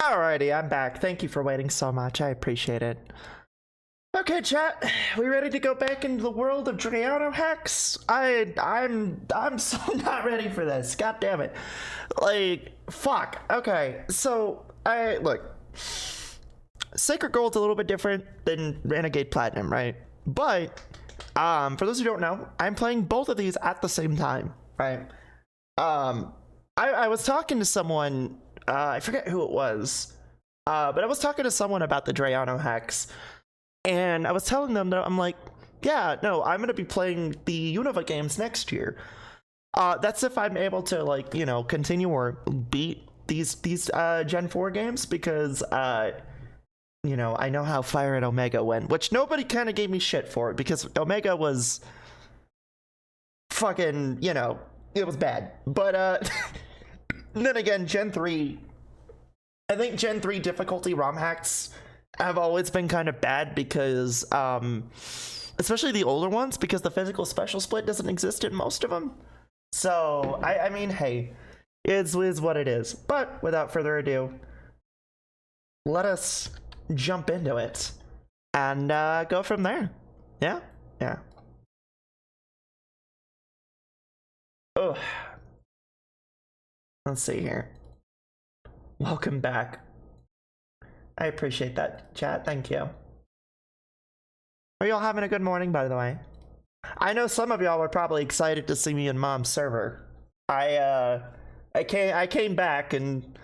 Alrighty, I'm back. Thank you for waiting so much. I appreciate it. Okay, chat, we ready to go back into the world of Drayano hacks? I'm so not ready for this. God damn it. Like, fuck. Okay, so look. Sacred Gold's a little bit different than Renegade Platinum, right? But for those who don't know, I'm playing both of these at the same time, right? I was talking to someone, I forget who it was, but I was talking to someone about the Drayano hacks. And I was telling them that I'm like, yeah, no, I'm going to be playing the Unova games next year. That's if I'm able to, like, you know, continue or beat these Gen 4 games, because, you know, I know how Fire at Omega went, which nobody kind of gave me shit for it, because Omega was fucking, you know, it was bad. But, then again, Gen 3, I think Gen 3 difficulty ROM hacks have always been kind of bad, because especially the older ones, because the physical special split doesn't exist in most of them. So I mean, hey, it is what it is. But without further ado, let us jump into it and go from there. Yeah. Oh, let's see here. Welcome back. I appreciate that, chat. Thank you. Are y'all having a good morning, by the way? I know some of y'all were probably excited to see me in Mom's server. I came back, and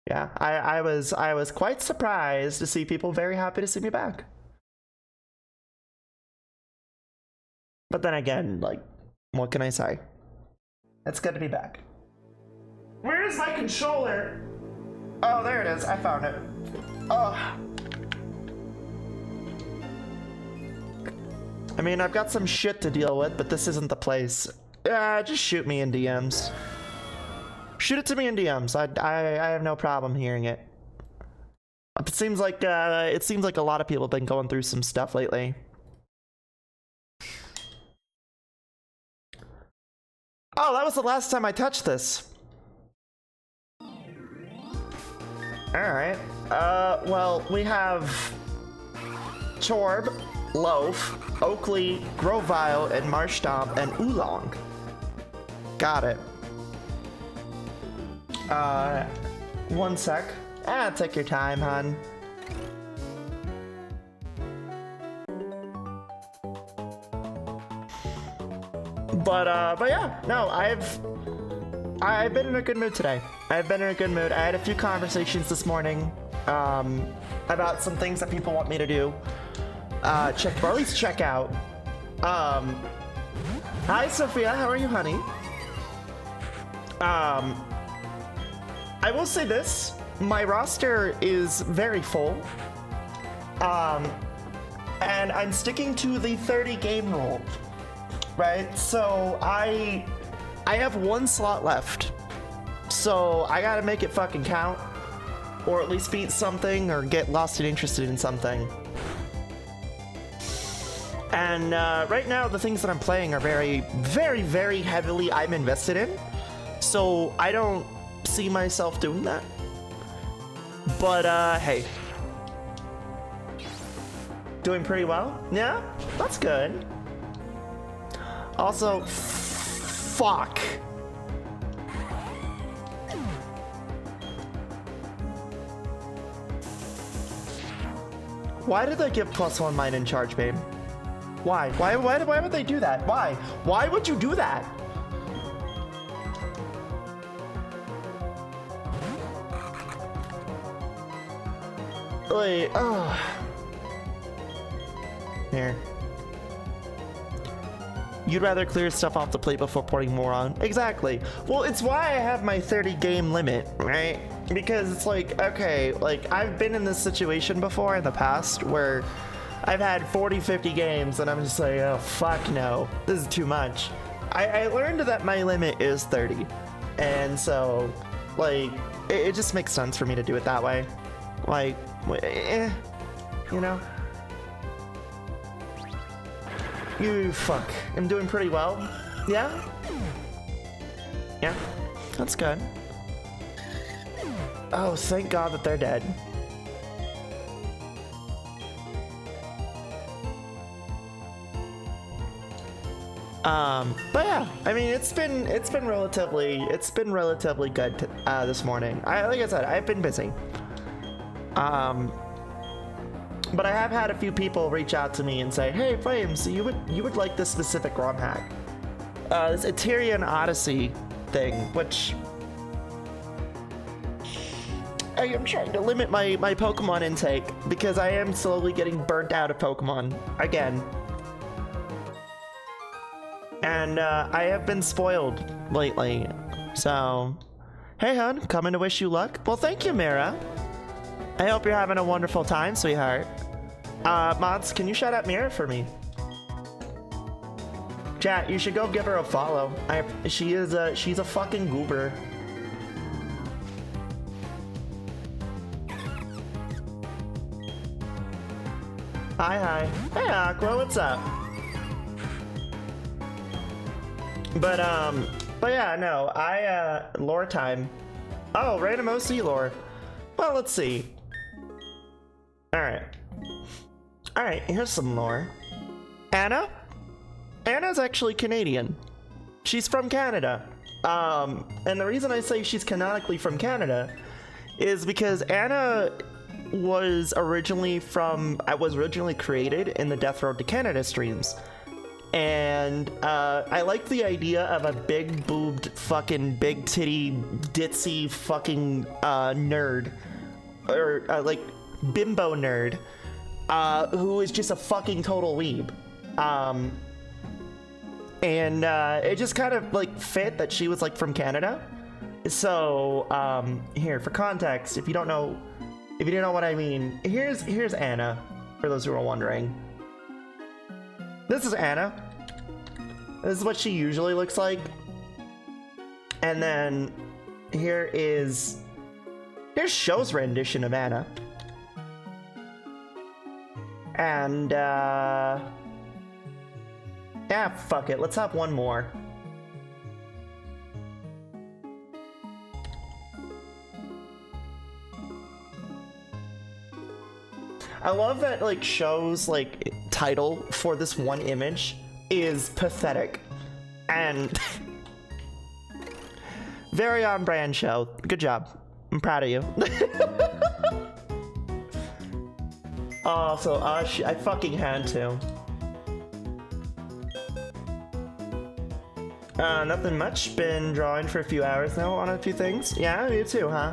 yeah, I was quite surprised to see people very happy to see me back. But then again, like, what can I say? It's good to be back. Where is my controller? Oh, there it is. I found it. Oh. I mean, I've got some shit to deal with, but this isn't the place. Just shoot me in DMs. Shoot it to me in DMs. I have no problem hearing it. It seems like a lot of people have been going through some stuff lately. Oh, that was the last time I touched this. Alright, well, we have Chorb, Loaf, Oakley, Grovile, and Marshtomp, and Oolong. Got it. One sec. Take your time, hon. But yeah, no, I've been in a good mood today. I've been in a good mood. I had a few conversations this morning about some things that people want me to do. Or at least check out. Hi, Sophia. How are you, honey? I will say this. My roster is very full. And I'm sticking to the 30 game rule. Right? So I have one slot left. So I gotta make it fucking count, or at least beat something, or get lost and interested in something. And right now, the things that I'm playing are very, very, very heavily I'm invested in. So I don't see myself doing that. But hey, doing pretty well. Yeah, that's good. Also, fuck. Why did they give +1 mine in charge, babe? Why? Why would they do that? Why? Why would you do that? Wait, oh. Here. You'd rather clear stuff off the plate before putting more on? Exactly. Well, it's why I have my 30 game limit, right? Because it's like, okay, like I've been in this situation before in the past where I've had 40, 50 games and I'm just like, oh, fuck no, this is too much. I learned that my limit is 30. And so, like, it just makes sense for me to do it that way. Like, you know? You fuck. I'm doing pretty well. Yeah? Yeah, that's good. Oh, thank God that they're dead. But yeah, I mean, it's been relatively good this morning. Like I said, I've been busy. But I have had a few people reach out to me and say, "Hey, Flames, you would like this specific ROM hack, this Ethereum Odyssey thing," which I am trying to limit my Pokemon intake because I am slowly getting burnt out of Pokemon again. And I have been spoiled lately, so hey hon, coming to wish you luck. Well, thank you, Mira. I hope you're having a wonderful time, sweetheart. Mods, can you shout out Mira for me? Chat, you should go give her a follow. She's a fucking goober. Hi. Hey Aqua, what's up? But yeah, no, lore time. Oh, random OC lore. Well, let's see. Alright, here's some lore. Anna? Anna's actually Canadian. She's from Canada. And the reason I say she's canonically from Canada is because Anna was originally created in the Death Road to Canada streams. And I like the idea of a big boobed fucking big titty ditzy fucking nerd, or like bimbo nerd, who is just a fucking total weeb. And it just kind of like fit that she was like from Canada. So here, for context, if you didn't know what I mean, here's Anna, for those who are wondering. This is Anna. This is what she usually looks like. And then here's Show's rendition of Anna. And yeah, fuck it. Let's have one more. I love that like Show's like title for this one image is pathetic and very on brand. Show, good job. I'm proud of you. Oh, so I fucking had to. Nothing much. Been drawing for a few hours now on a few things. Yeah, you too, huh?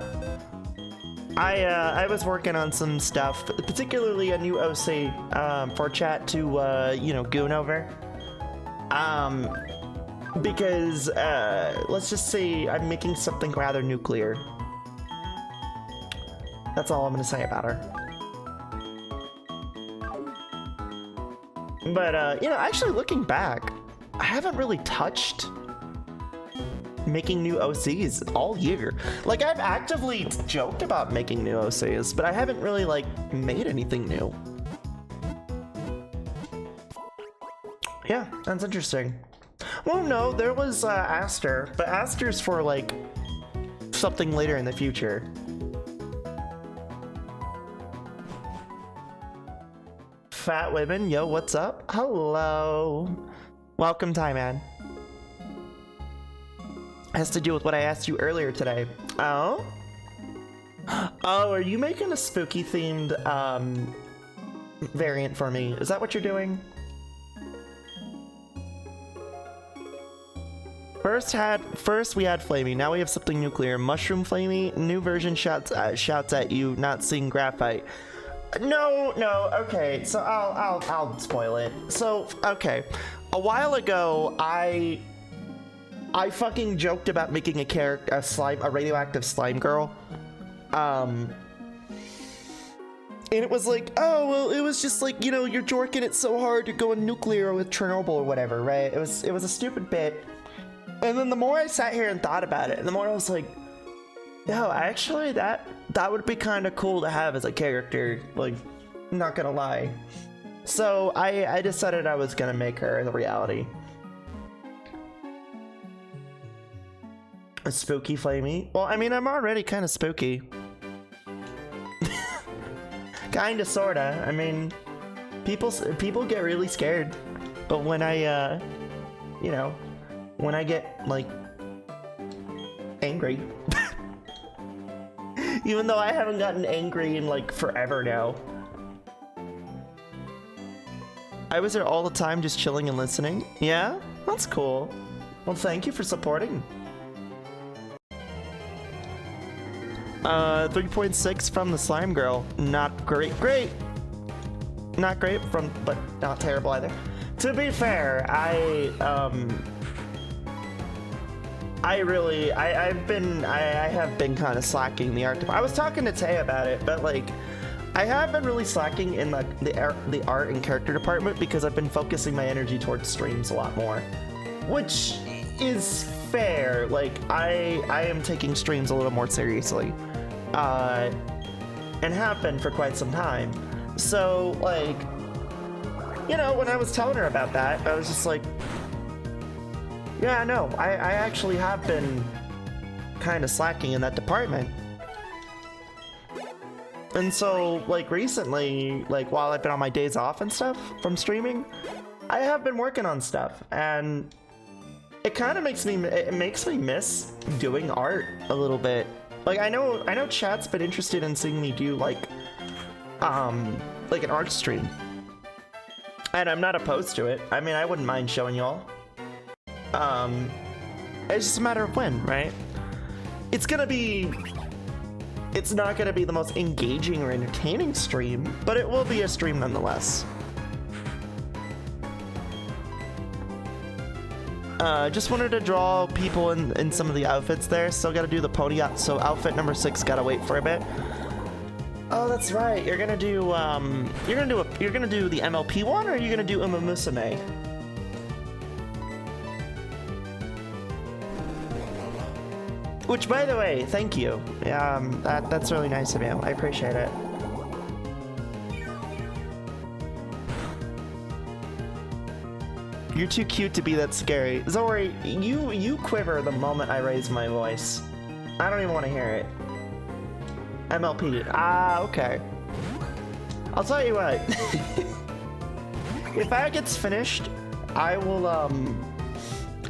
I was working on some stuff, particularly a new OC for chat to goon over. Because let's just say I'm making something rather nuclear. That's all I'm gonna say about her. But actually looking back, I haven't really touched making new OCs all year. Like, I've actively joked about making new OCs, but I haven't really like made anything new. Yeah, that's interesting. Well, no, there was Aster, but Aster's for like something later in the future. Fat women, yo, what's up? Hello. Welcome, Ty-Man. Has to do with what I asked you earlier today. Oh? Oh, are you making a spooky themed variant for me? Is that what you're doing? First we had Flamie, now we have something nuclear. Mushroom Flamie, new version shouts at you, not seeing graphite. No, okay, so I'll spoil it. So, okay, a while ago, I fucking joked about making a radioactive slime girl. And it was like, oh, well, it was just like, you're jorking it so hard to go nuclear with Chernobyl or whatever, right? It was a stupid bit. And then the more I sat here and thought about it, the more I was like, yo, actually, that would be kind of cool to have as a character, like, not gonna lie. So I decided I was gonna make her the reality. A spooky Flamie? Well, I mean, I'm already kind of spooky. Kinda, sorta. I mean, people get really scared. But when I, you know, when I get, like, angry. Even though I haven't gotten angry in, like, forever now. I was there all the time just chilling and listening. Yeah? That's cool. Well, thank you for supporting. 3.6 from the slime girl. Not great. Great! Not great from, but not terrible either. To be fair, I have been kind of slacking the art department. I was talking to Tay about it, but like, I have been really slacking in the art and character department because I've been focusing my energy towards streams a lot more, which is fair. Like, I am taking streams a little more seriously, and have been for quite some time. So, like, you know, when I was telling her about that, I was just like, yeah, no, I actually have been kind of slacking in that department. And so, like, recently, like, while I've been on my days off and stuff from streaming, I have been working on stuff, and it kind of makes me miss doing art a little bit. Like, I know chat's been interested in seeing me do, like an art stream. And I'm not opposed to it. I mean, I wouldn't mind showing y'all. It's just a matter of when, right? It's not gonna be the most engaging or entertaining stream, but it will be a stream nonetheless. Just wanted to draw people in some of the outfits there. Still gotta do the pony out, so outfit number 6 gotta wait for a bit. Oh, that's right. You're gonna do the MLP one, or are you gonna do Uma Musume? Which, by the way, thank you. That's really nice of you. I appreciate it. You're too cute to be that scary. Zori, you quiver the moment I raise my voice. I don't even want to hear it. MLP. Ah, okay. I'll tell you what. If that gets finished, I will,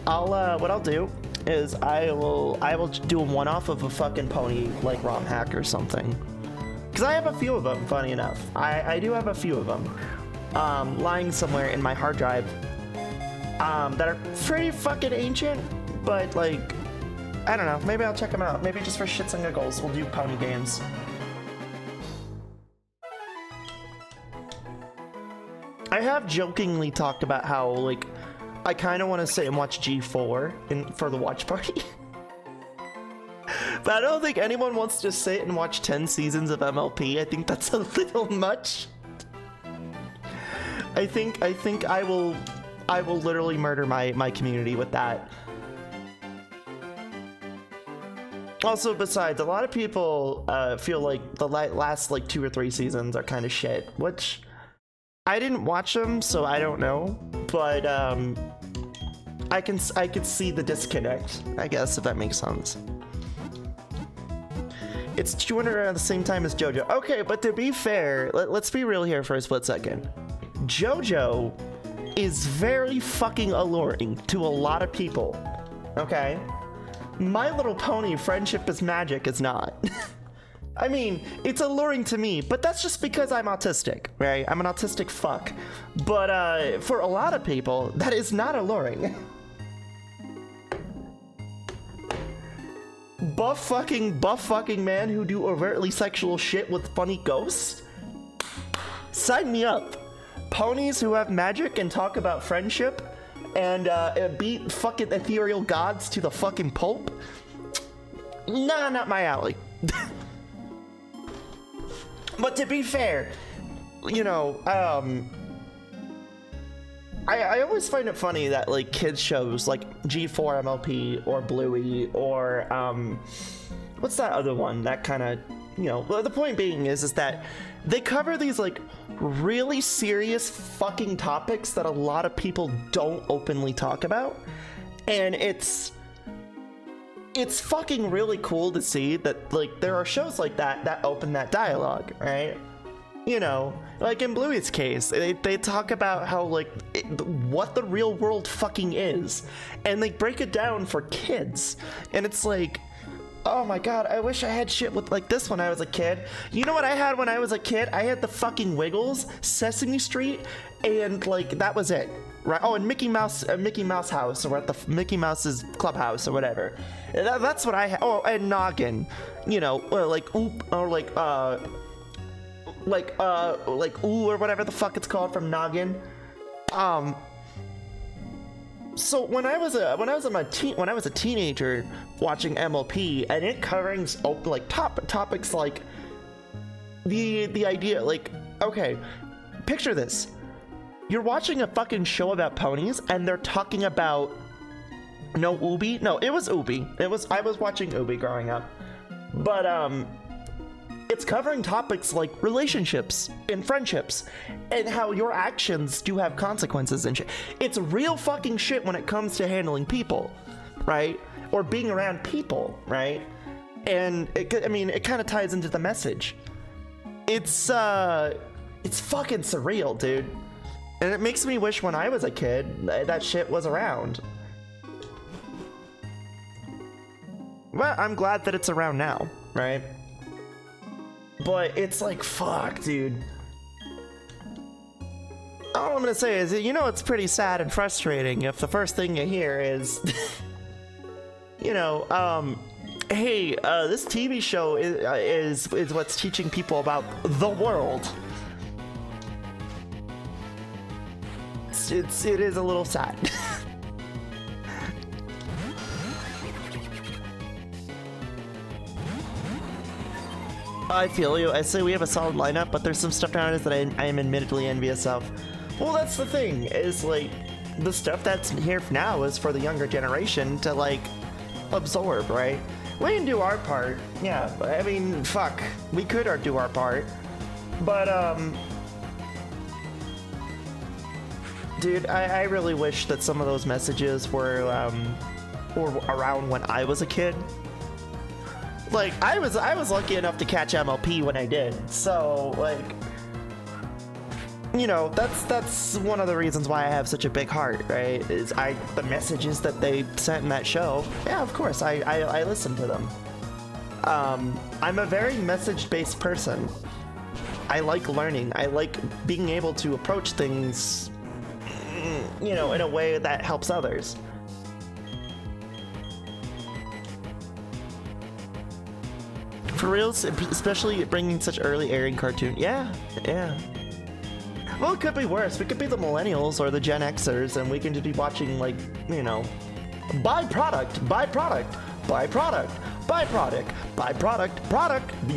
what I'll do is I will do a one-off of a fucking pony, like, ROM hack or something. Because I have a few of them, funny enough. I do have a few of them. Lying somewhere in my hard drive. That are pretty fucking ancient, but, like, I don't know. Maybe I'll check them out. Maybe just for shits and giggles, we'll do pony games. I have jokingly talked about how, like, I kind of want to sit and watch G4 for the watch party. But I don't think anyone wants to sit and watch 10 seasons of MLP. I think that's a little much. I think I will literally murder my community with that. Also, besides, a lot of people feel like the last, like, 2 or 3 seasons are kind of shit, which I didn't watch them, so I don't know. But I could see the disconnect, I guess, if that makes sense. It's 200 around the same time as JoJo. Okay, but to be fair, let's be real here for a split second. JoJo is very fucking alluring to a lot of people, okay? My Little Pony Friendship is Magic is not. I mean, it's alluring to me, but that's just because I'm autistic, right? I'm an autistic fuck. But for a lot of people, that is not alluring. Buff fucking man who do overtly sexual shit with funny ghosts? Sign me up. Ponies who have magic and talk about friendship and beat fucking ethereal gods to the fucking pulp? Nah, not my alley. But to be fair, you know, I always find it funny that, like, kids shows like G4 MLP or Bluey or what's that other one that kind of, you know, the point being is that they cover these, like, really serious fucking topics that a lot of people don't openly talk about, and it's it's fucking really cool to see that, like, there are shows like that open that dialogue, right? You know, like in Bluey's case, they talk about how, like, what the real world fucking is, and they break it down for kids, and it's like, oh my god, I wish I had shit with like this when I was a kid. You know what I had when I was a kid? I had the fucking Wiggles, Sesame Street, and like that was it, right? Oh, and Mickey Mouse House, or at the Mickey Mouse's Clubhouse or whatever. That's what I had. Oh, and Noggin, you know, like oop, or like ooh, or whatever the fuck it's called from Noggin. So when I was a teenager watching MLP, and it covering like topics like the idea, like, okay, picture this. You're watching a fucking show about ponies, and they're talking about Ubi? No, it was Ubi. I was watching Ubi growing up. But it's covering topics like relationships and friendships and how your actions do have consequences and shit. It's real fucking shit when it comes to handling people, right? Or being around people, right? And it kind of ties into the message. It's fucking surreal, dude. And it makes me wish when I was a kid that shit was around. Well, I'm glad that it's around now, right? But it's like, fuck, dude. All I'm gonna say is, you know, it's pretty sad and frustrating if the first thing you hear is, you know, hey, this TV show is what's teaching people about the world. It is a little sad. I feel you. I say we have a solid lineup, but there's some stuff nowadays that I am admittedly envious of. Well, that's the thing, is like, the stuff that's here now is for the younger generation to, like, absorb, right? We can do our part, yeah. I mean, fuck, we could do our part, but dude, I really wish that some of those messages were around when I was a kid. Like, I was lucky enough to catch MLP when I did, so, like, you know, that's one of the reasons why I have such a big heart, right? Is the messages that they sent in that show, yeah, of course, I listened to them. I'm a very message-based person. I like learning. I like being able to approach things, you know, in a way that helps others. For real, especially bringing such early airing cartoon. Yeah. Well, it could be worse. We could be the millennials or the Gen Xers, and we can just be watching, like, you know, product. You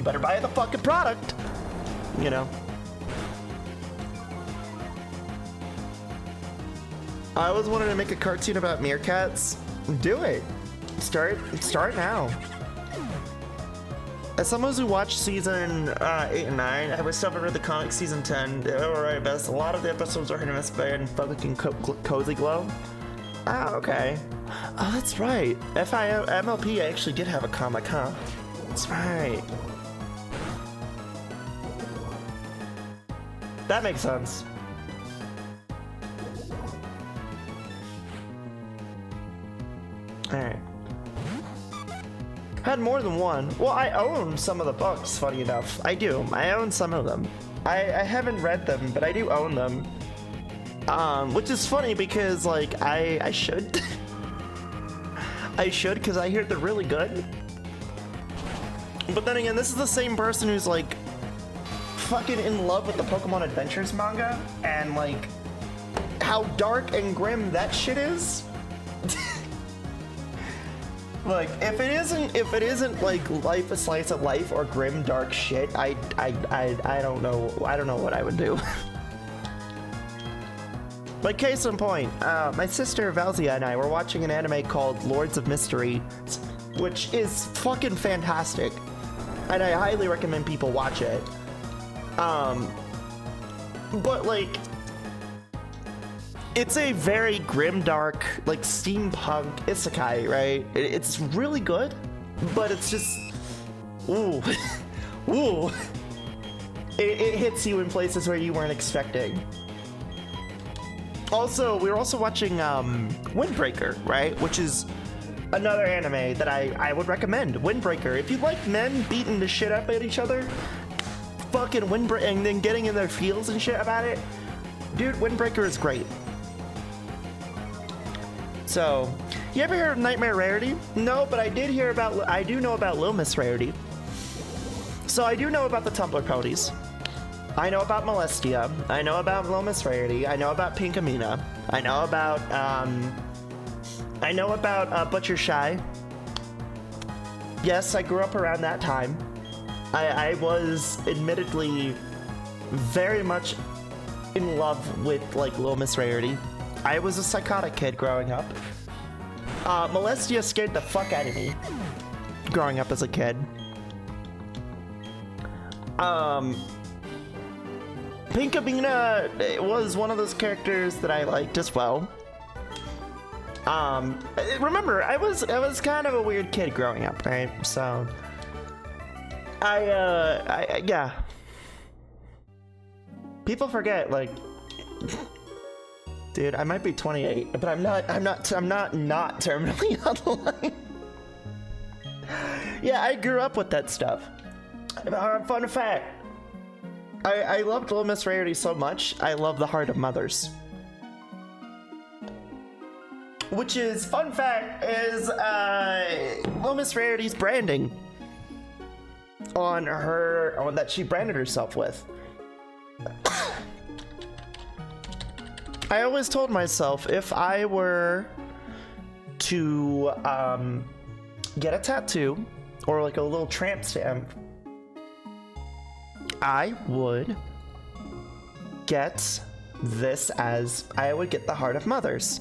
better buy the fucking product. You know. I always wanted to make a cartoon about meerkats. Do it. Start now. As someone who watched season 8 and 9, I wish I read the comic season 10. They were right best. A lot of the episodes are hit and miss by fucking Cozy Glow. Ah, okay. Oh, that's right. MLP actually did have a comic, huh? That's right. That makes sense. Alright. Had more than one. Well, I own some of the books, funny enough. I do. I own some of them. I haven't read them, but I do own them. Which is funny because, like, I should. I should, because I hear they're really good. But then again, this is the same person who's, like, fucking in love with the Pokemon Adventures manga, and, like, how dark and grim that shit is. Like, if it isn't like Life a Slice of Life or grim dark shit, I don't know what I would do. But case in point, my sister Valzia and I were watching an anime called Lords of Mystery, which is fucking fantastic, and I highly recommend people watch it. But like, it's a very grimdark, like steampunk isekai, right? It's really good, but it's just, ooh, ooh. It hits you in places where you weren't expecting. Also, we were also watching Windbreaker, right? Which is another anime that I would recommend. Windbreaker. If you like men beating the shit up at each other, fucking Windbreaker, and then getting in their feels and shit about it, dude, Windbreaker is great. So, you ever heard of Nightmare Rarity? No, but I do know about Little Miss Rarity. So I do know about the Tumblr ponies. I know about Molestia. I know about Little Miss Rarity. I know about Pink Amina. I know about Butcher Shy. Yes, I grew up around that time. I was admittedly very much in love with like Little Miss Rarity. I was a psychotic kid growing up. Molestia scared the fuck out of me growing up as a kid. Pink Amina was one of those characters that I liked as well. Remember, I was kind of a weird kid growing up, right? So, yeah. People forget, like, dude, I might be 28, but I'm not terminally on the line. Yeah, I grew up with that stuff. Fun fact. I loved Little Miss Rarity so much, I love The Heart of Mothers. Which is, fun fact, is Little Miss Rarity's branding on that she branded herself with. I always told myself if I were to get a tattoo or like a little tramp stamp, I would get this as I would get The Heart of Mothers.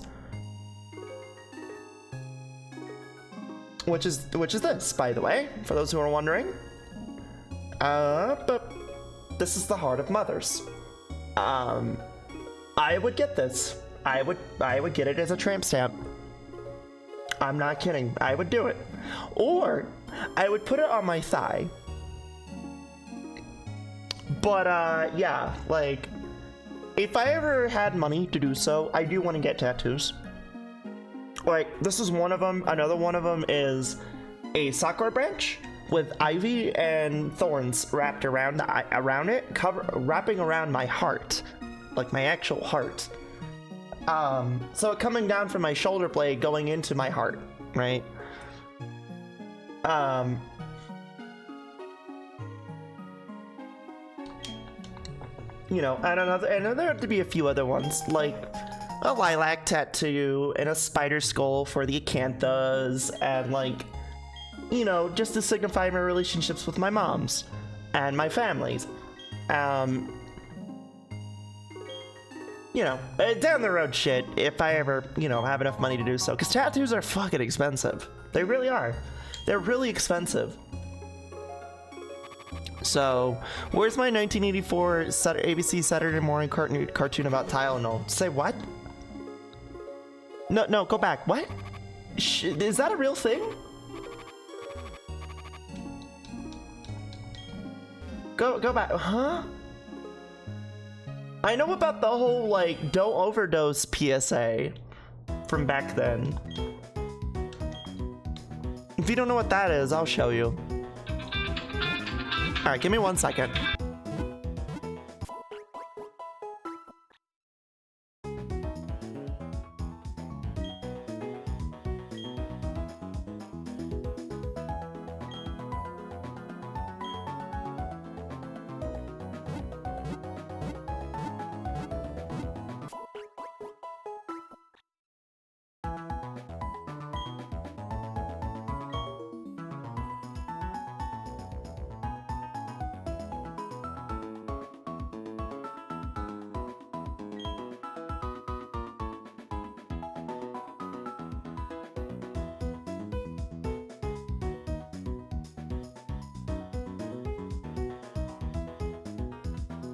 Which is this, by the way, for those who are wondering. But this is The Heart of Mothers. I would get this. I would get it as a tramp stamp. I'm not kidding. I would do it. Or I would put it on my thigh. But yeah, like if I ever had money to do so, I do want to get tattoos. Like, this is one of them. Another one of them is a sakura branch with ivy and thorns wrapped around it, wrapping around my heart, like my actual heart. So coming down from my shoulder blade, going into my heart, right? You know, and there have to be a few other ones, like a lilac tattoo and a spider skull for the acanthas, and like, you know, just to signify my relationships with my moms and my families. You know, down the road shit, if I ever, you know, have enough money to do so, because tattoos are fucking expensive. They really are. They're really expensive. So, where's my 1984 ABC Saturday morning cartoon about Tylenol? Say what? No, go back. What? Is that a real thing? Go back. Huh? I know about the whole, like, don't overdose PSA from back then. If you don't know what that is, I'll show you. Alright, give me 1 second.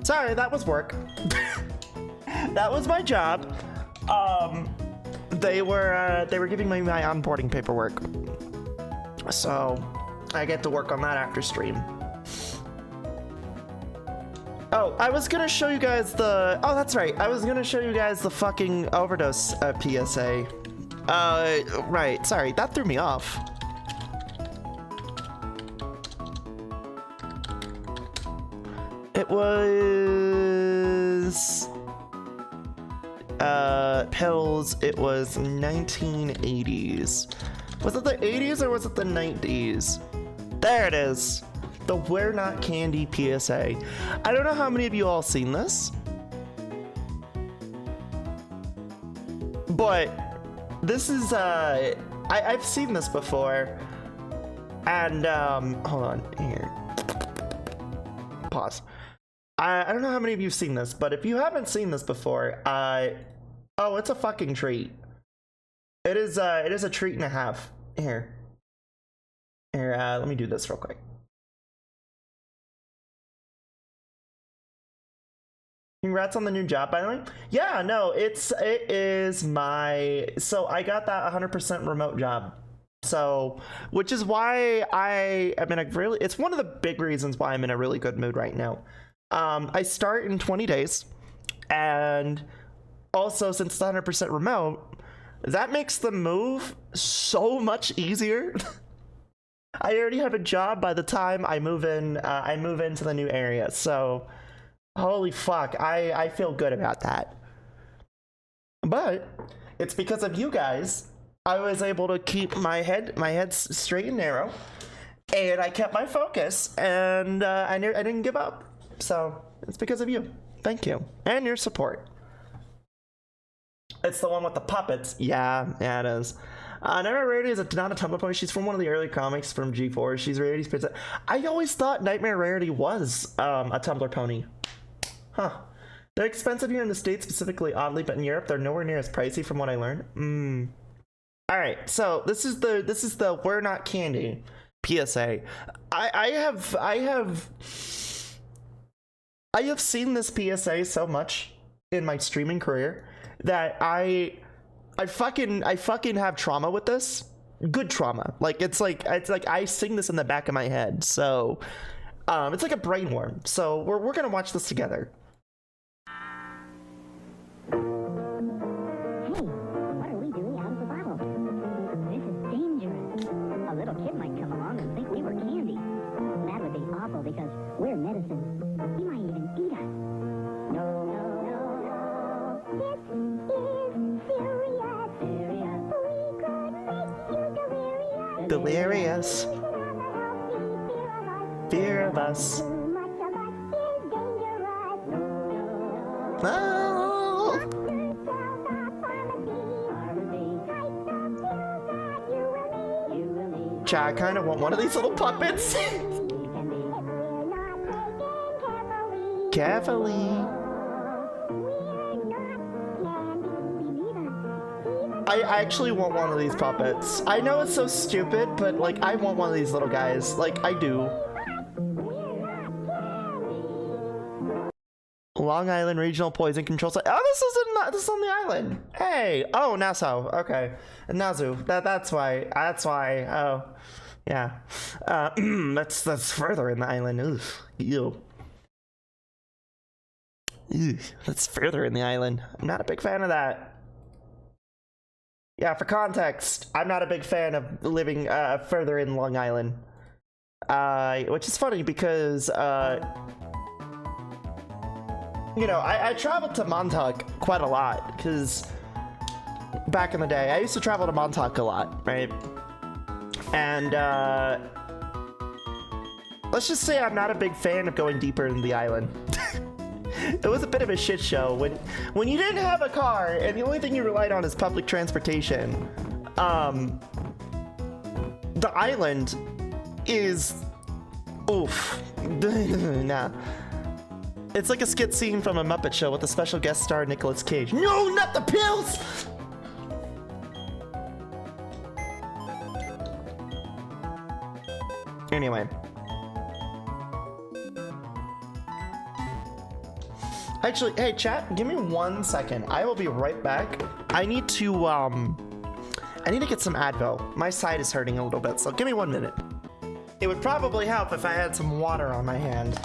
Sorry, that was work. That was my job. they were giving me my onboarding paperwork, so I get to work on that after stream. Oh, I was gonna show you guys the... Oh, that's right. I was gonna show you guys the fucking overdose PSA. Right. Sorry, that threw me off. It was... pills. It was 1980s. Was it the 80s or was it the 90s? There it is. The We're Not Candy PSA. I don't know how many of you all seen this, but this is I've seen this before, and hold on here. Pause. I don't know how many of you have seen this, but if you haven't seen this before, oh, it's a fucking treat. It is a treat and a half. Here, let me do this real quick. Congrats on the new job, by the way. Yeah, no, it is my, so I got that 100% remote job. So, which is why I am in a really, it's one of the big reasons why I'm in a really good mood right now. I start in 20 days, and also since it's 100% remote, that makes the move so much easier. I already have a job by the time I move into the new area, so holy fuck, I feel good about that. But it's because of you guys I was able to keep my head straight and narrow, and I kept my focus, and I didn't give up. So it's because of you. Thank you. And your support. It's the one with the puppets. Yeah, it is. Nightmare Rarity is not a Tumblr pony. She's from one of the early comics from G4. She's Rarity's princess. I always thought Nightmare Rarity was a Tumblr pony. Huh. They're expensive here in the States, specifically oddly, but in Europe they're nowhere near as pricey from what I learned. Alright, so this is the We're Not Candy PSA. I have seen this PSA so much in my streaming career that I fucking have trauma with this. Good trauma. It's like I sing this in the back of my head. So it's like a brain worm. So we're gonna watch this together. Hey, what are we doing out of the bottle? This is dangerous. A little kid might come along and think we were candy. That would be awful because we're medicine. He might even eat us. No. This is serious. We could make you delirious. Fear of us. Oh. Chat, I kind of want one of these little puppets. Carefully. I actually want one of these puppets. I know it's so stupid, but I want one of these little guys. I do. Long Island Regional Poison Control Site. Oh, this is on the island. Hey. Oh, Nassau. Okay. Nazu. That's why. Oh, yeah. That's further in the island. Oof. Ew. That's further in the island. I'm not a big fan of that. Yeah, for context, I'm not a big fan of living further in Long Island. Which is funny because, you know, I traveled to Montauk quite a lot because back in the day, I used to travel to Montauk a lot, right? And let's just say I'm not a big fan of going deeper into the island. It was a bit of a shit show when you didn't have a car and the only thing you relied on is public transportation. The island is oof. Nah. It's like a skit scene from a Muppet Show with a special guest star Nicolas Cage. No, not the pills! Anyway. Actually, hey chat, give me 1 second. I will be right back. I need to get some Advil. My side is hurting a little bit, so give me 1 minute. It would probably help if I had some water on my hand.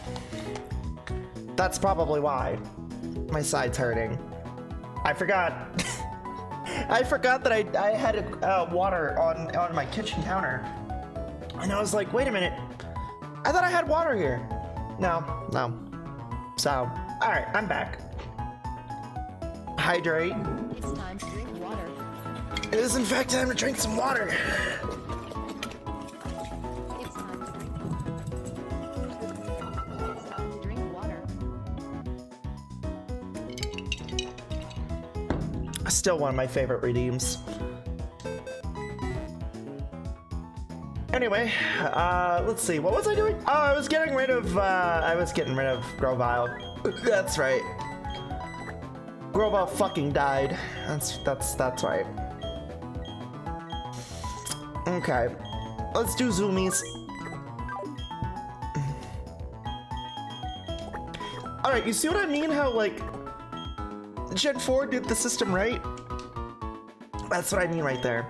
That's probably why my side's hurting. I forgot. I forgot that I had water on my kitchen counter. And I was like, wait a minute. I thought I had water here. No. So, all right, I'm back. Hydrate. It's time to drink water. It is in fact time to drink some water. It's time to drink water. It's time to drink water. Still one of my favorite redeems. Anyway, let's see. What was I doing? Oh, I was getting rid of Grovile. That's right. Grovile fucking died. That's right. Okay. Let's do zoomies. Alright, you see what I mean? How, like, Gen 4 did the system right? That's what I mean right there.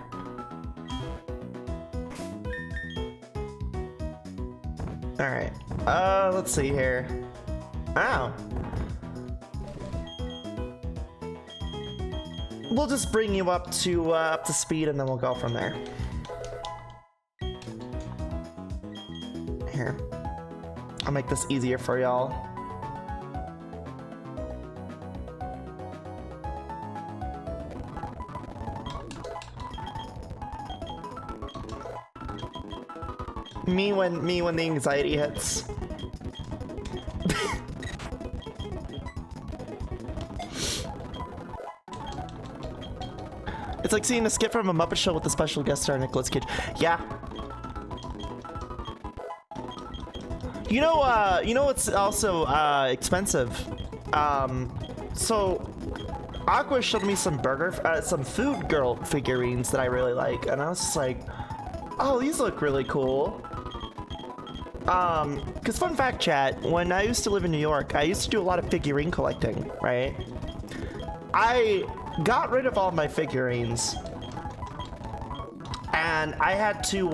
Alright. Let's see here. Wow. We'll just bring you up to speed and then we'll go from there. Here. I'll make this easier for y'all. Me when the anxiety hits. It's like seeing a skit from a Muppet Show with the special guest star Nicolas Cage. Yeah. You know what's also expensive? So Aqua showed me some some Food Girl figurines that I really like, and I was just like, oh, these look really cool. Cause fun fact, chat, when I used to live in New York, I used to do a lot of figurine collecting, right? I got rid of all my figurines, and I had to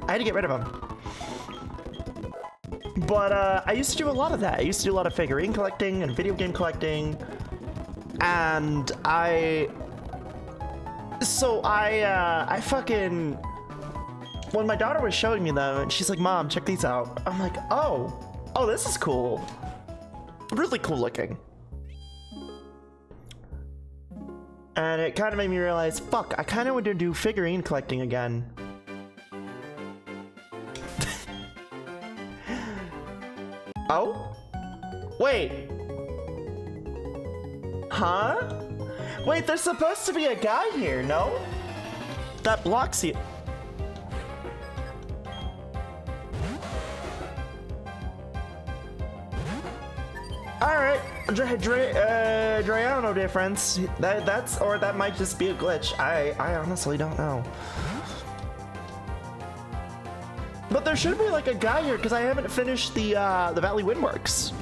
get rid of them. But I used to do a lot of that. I used to do a lot of figurine collecting and video game collecting, and I fucking, when my daughter was showing me them, and she's like, Mom, check these out. I'm like, oh, this is cool. Really cool looking. And it kind of made me realize, fuck, I kind of want to do figurine collecting again. Oh? Wait. Huh? Wait, there's supposed to be a guy here, no? That blocks you. Alright, Drayano difference. That's, or that might just be a glitch. I honestly don't know. But there should be like a guy here because I haven't finished the Valley Windworks.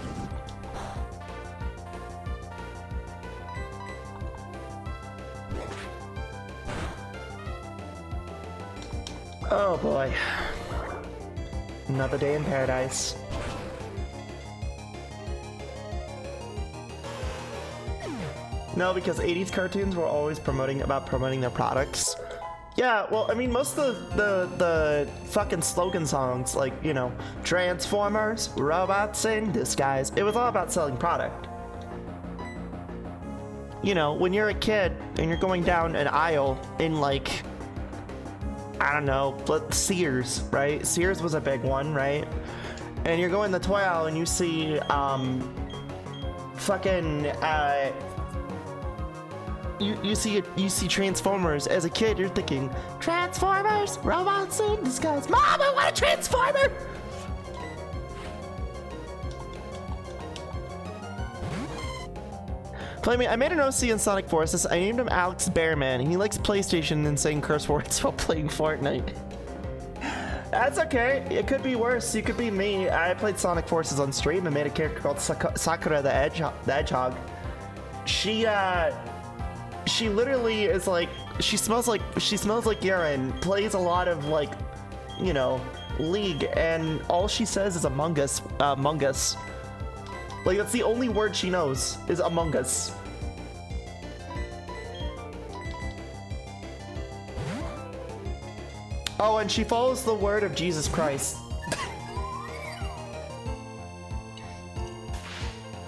Oh boy. Another day in paradise. No, because 80s cartoons were always promoting their products. Yeah, well, I mean, most of the fucking slogan songs, like, you know, Transformers, robots in disguise, it was all about selling product. You know, when you're a kid and you're going down an aisle in, like, I don't know, Sears, right? Sears was a big one, right? And you're going the toy aisle and you see, You see Transformers. As a kid, you're thinking, Transformers, robots in disguise. Mom, I want a Transformer! Flamie, I made an OC in Sonic Forces. I named him Alex Bearman, and he likes PlayStation and saying curse words while playing Fortnite. That's okay. It could be worse. You could be me. I played Sonic Forces on stream and made a character called Sakura the Hedgehog. She literally is like, she smells like urine, plays a lot of like, you know, League, and all she says is Among Us. Like, that's the only word she knows, is Among Us. Oh, and she follows the word of Jesus Christ.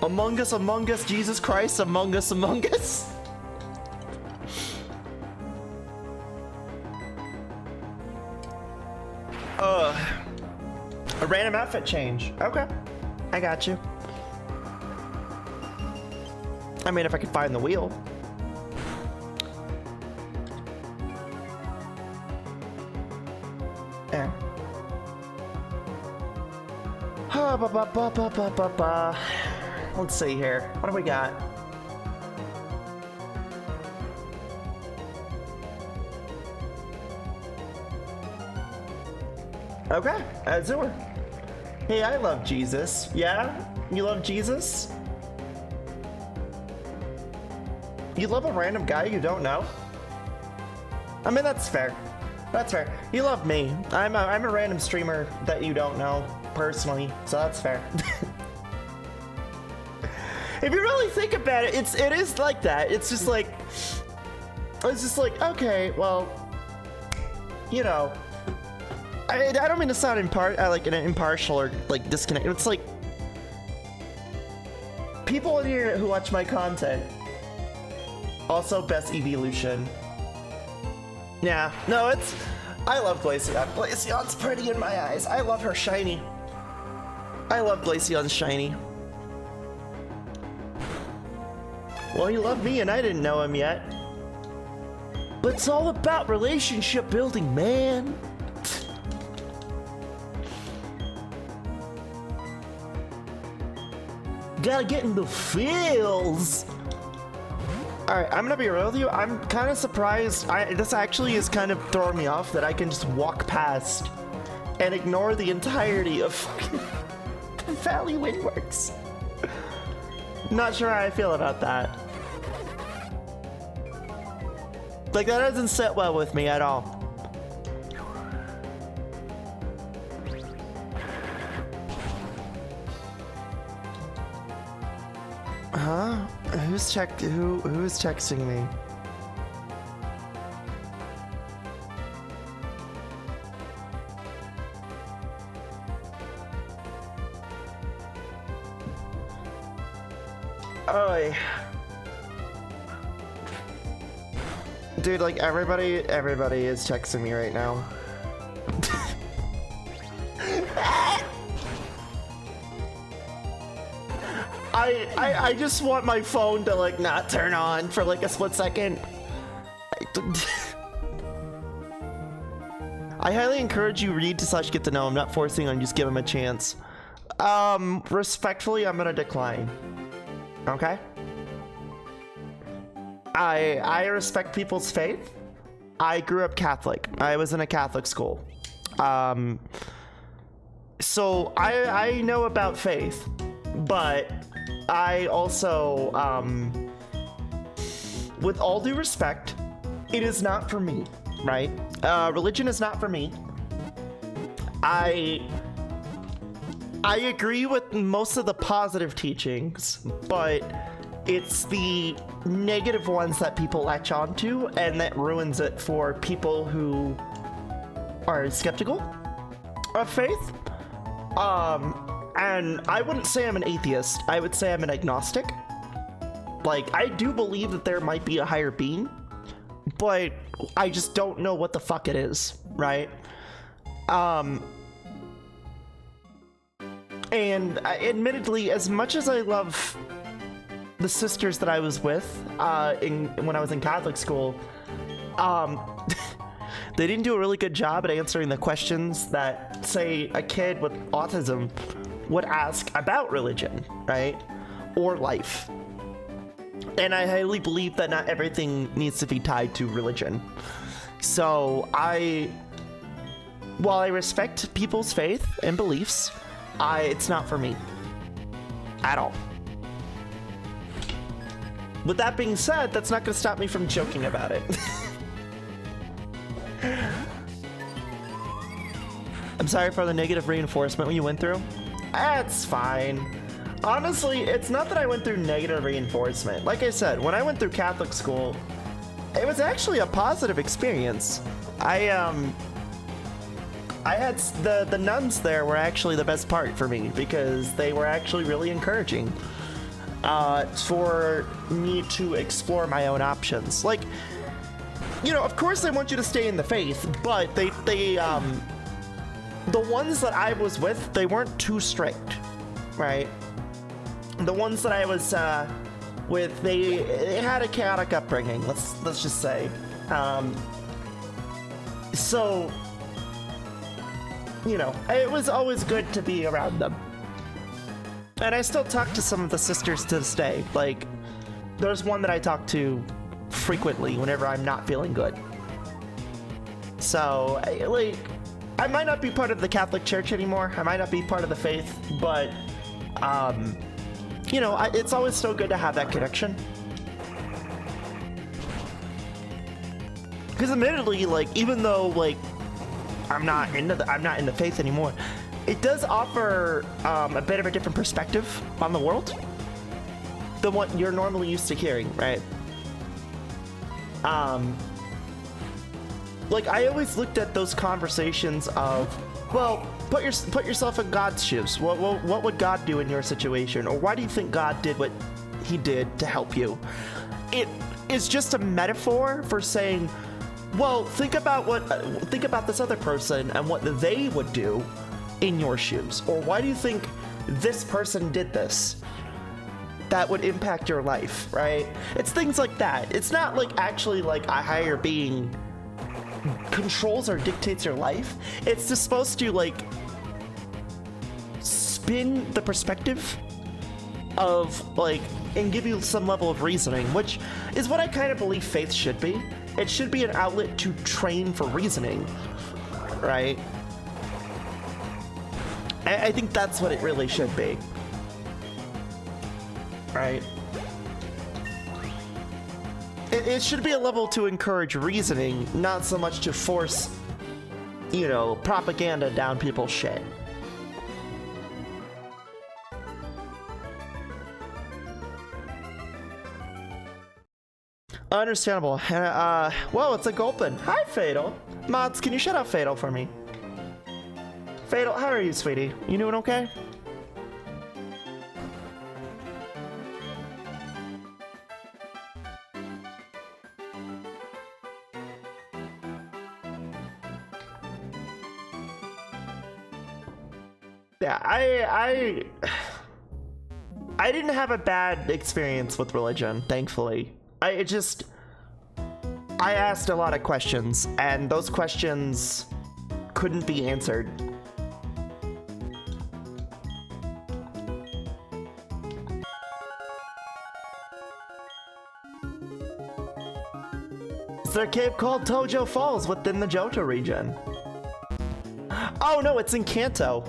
Among Us, Jesus Christ, Among Us. A random outfit change. Okay, I got you. I mean, if I could find the wheel. There. Let's see here. What do we got? Okay, Azure. Hey, I love Jesus. Yeah? You love Jesus? You love a random guy you don't know? I mean, that's fair. That's fair. You love me. I'm a random streamer that you don't know personally, so that's fair. If you really think about it, it is like that. It's just like, okay, well, you know, I don't mean to sound impartial or like disconnected. It's like people in here who watch my content. Also, best evolution. Yeah, no, I love Glaceon. Glaceon's pretty in my eyes. I love her shiny. I love Glaceon's shiny. Well, he loved me and I didn't know him yet. But it's all about relationship building, man. Gotta get in the feels. Alright, I'm gonna be real with you. I'm kind of surprised. This actually is kind of throwing me off that I can just walk past and ignore the entirety of fucking Valley Windworks. Not sure how I feel about that. Like, that doesn't sit well with me at all. Huh? Who is texting me? Oh, dude, like everybody is texting me right now. I just want my phone to like not turn on for like a split second. I highly encourage you read to / get to know him, not forcing on, just give him a chance. Respectfully, I'm gonna decline. Okay? I respect people's faith. I grew up Catholic. I was in a Catholic school. So I know about faith, but I also, with all due respect, it is not for me, right? Religion is not for me. I agree with most of the positive teachings, but it's the negative ones that people latch onto, and that ruins it for people who are skeptical of faith. And I wouldn't say I'm an atheist. I would say I'm an agnostic. Like, I do believe that there might be a higher being, but I just don't know what the fuck it is, right? And admittedly, as much as I love the sisters that I was with when I was in Catholic school, they didn't do a really good job at answering the questions that, say, a kid with autism would ask about religion, right? Or life. And I highly believe that not everything needs to be tied to religion. So I while I respect people's faith and beliefs, it's not for me. At all. With that being said, that's not going to stop me from joking about it. I'm sorry for the negative reinforcement you went through. That's fine. Honestly, it's not that I went through negative reinforcement. Like I said, when I went through Catholic school, it was actually a positive experience. I had the nuns there were actually the best part for me because they were actually really encouraging for me to explore my own options. Like, you know, of course they want you to stay in the faith, but they the ones that I was with, they weren't too strict, right? The ones that I was with, they had a chaotic upbringing. Let's just say. So, you know, it was always good to be around them. And I still talk to some of the sisters to this day. Like, there's one that I talk to frequently whenever I'm not feeling good. So, like, I might not be part of the Catholic Church anymore. I might not be part of the faith, but, you know, it's always so good to have that connection. Because admittedly, like, even though, like, I'm not in the faith anymore, it does offer a bit of a different perspective on the world than what you're normally used to hearing, right? Like, I always looked at those conversations of, well, put yourself in God's shoes. What would God do in your situation? Or why do you think God did what he did to help you? It is just a metaphor for saying, well, think about this other person and what they would do in your shoes. Or why do you think this person did this? That would impact your life, right? It's things like that. It's not like actually like a higher being controls or dictates your life. It's just supposed to like spin the perspective of like and give you some level of reasoning, which is what I kind of believe faith should be. It should be an outlet to train for reasoning, right? I think that's what it really should be, right? It should be a level to encourage reasoning, not so much to force, you know, propaganda down people's shit. Understandable. Well, it's a Gulpin. Hi, Fatal. Mods, can you shut up Fatal for me? Fatal, how are you, sweetie? You doing okay? Yeah, I didn't have a bad experience with religion, thankfully. I asked a lot of questions, and those questions couldn't be answered. Is there a cave called Tojo Falls within the Johto region? Oh no, it's in Kanto.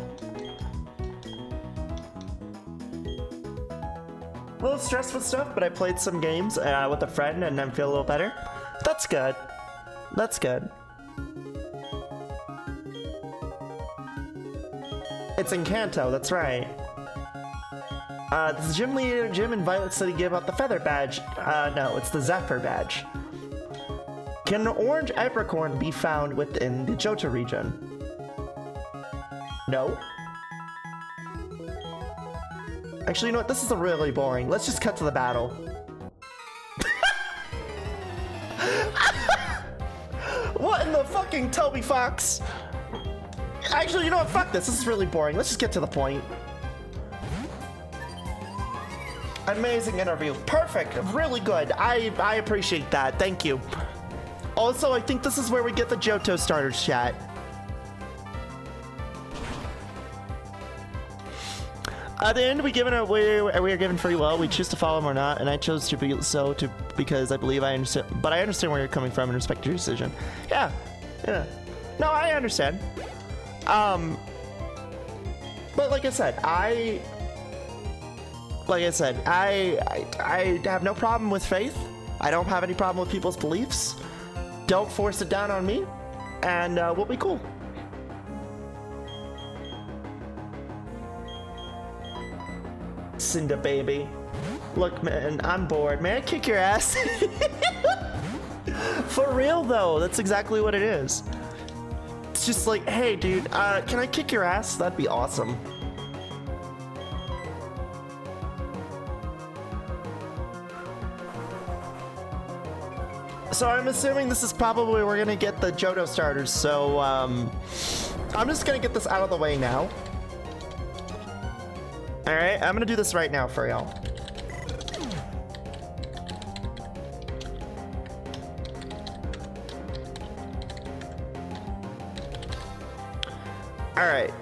A little stressed with stuff, but I played some games with a friend and I feel a little better. That's good. That's good. It's in Kanto, that's right. Does the gym leader Jim in Violet City give out the feather badge? No, it's the Zephyr badge. Can an orange apricorn be found within the Johto region? No. Actually, you know what? This is really boring. Let's just cut to the battle. What in the fucking Toby Fox? Actually, you know what? Fuck this. This is really boring. Let's just get to the point. Amazing interview. Perfect. Really good. I appreciate that. Thank you. Also, I think this is where we get the Johto starters chat. At the end, we are given free will. We choose to follow him or not, and I chose to be so because I believe I understand. But I understand where you're coming from and respect your decision. Yeah. No, I understand. But like I said, I have no problem with faith. I don't have any problem with people's beliefs. Don't force it down on me, and we'll be cool. Cinda baby. Look, man, I'm bored. May I kick your ass? For real though, that's exactly what it is. It's just like, hey dude, can I kick your ass? That'd be awesome. So I'm assuming this is probably where we're gonna get the Johto starters, so I'm just gonna get this out of the way now. Alright, I'm gonna do this right now for y'all. Alright.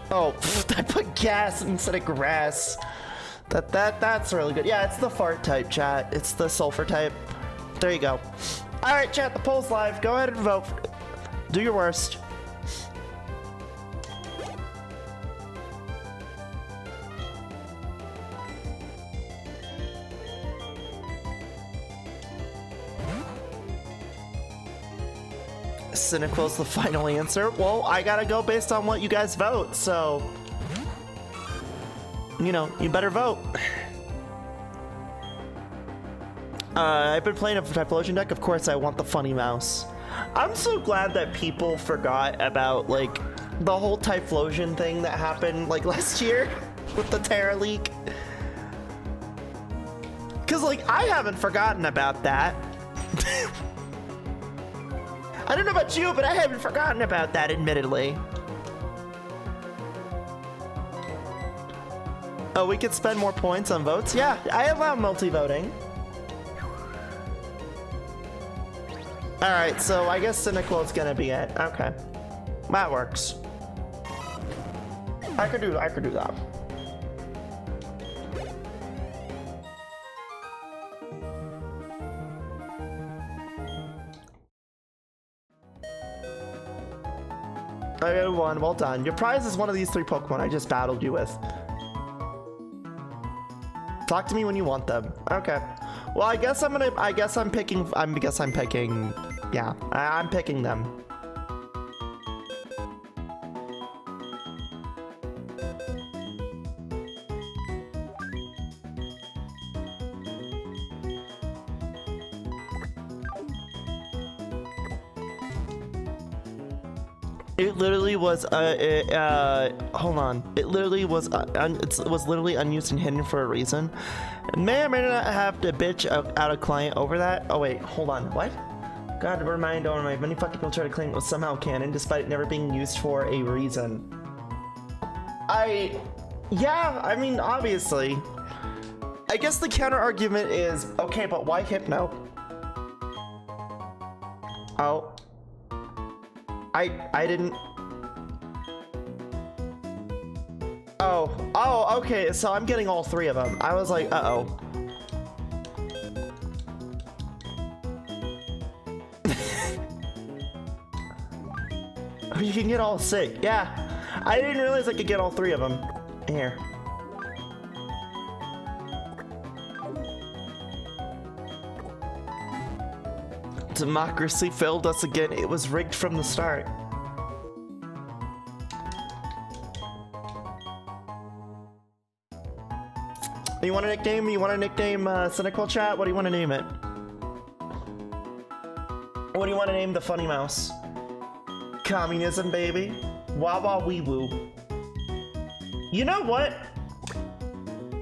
Oh, I put gas instead of grass. That's really good. Yeah, it's the fart type, chat. It's the sulfur type. There you go. Alright, chat, the poll's live. Go ahead and vote. Do your worst. Cynical's the final answer. Well, I gotta go based on what you guys vote, so you know, you better vote. I've been playing a Typhlosion deck. Of course, I want the funny mouse. I'm so glad that people forgot about like the whole Typhlosion thing that happened like last year with the Terra leak. Cause like I haven't forgotten about that. I don't know about you, but I haven't forgotten about that, admittedly. Oh, we could spend more points on votes? Yeah, I allow multi-voting. Alright, so I guess Cynical is gonna be it. Okay. That works. I could do that. I got one. Well done. Your prize is one of these 3 Pokemon I just battled you with. Talk to me when you want them. Okay. Well, I guess I'm picking. Yeah, I'm picking them. It literally was hold on. It literally was it was literally unused and hidden for a reason. May or may not have to bitch out a client over that. Oh wait, hold on. What? God, don't remind. Many fucking people try to claim it was somehow canon despite it never being used for a reason. Yeah, I mean, obviously. I guess the counter argument is, okay, but why Hypno? Oh. I didn't. Oh, okay, so I'm getting all 3 of them. I was like, uh-oh. You can get all 6. Yeah, I didn't realize I could get all 3 of them. Here. Democracy failed us again. It was rigged from the start. You want a nickname? You want a nickname, Cynical Chat? What do you want to name it? What do you want to name the funny mouse? Communism, baby. Wawa wee woo. You know what?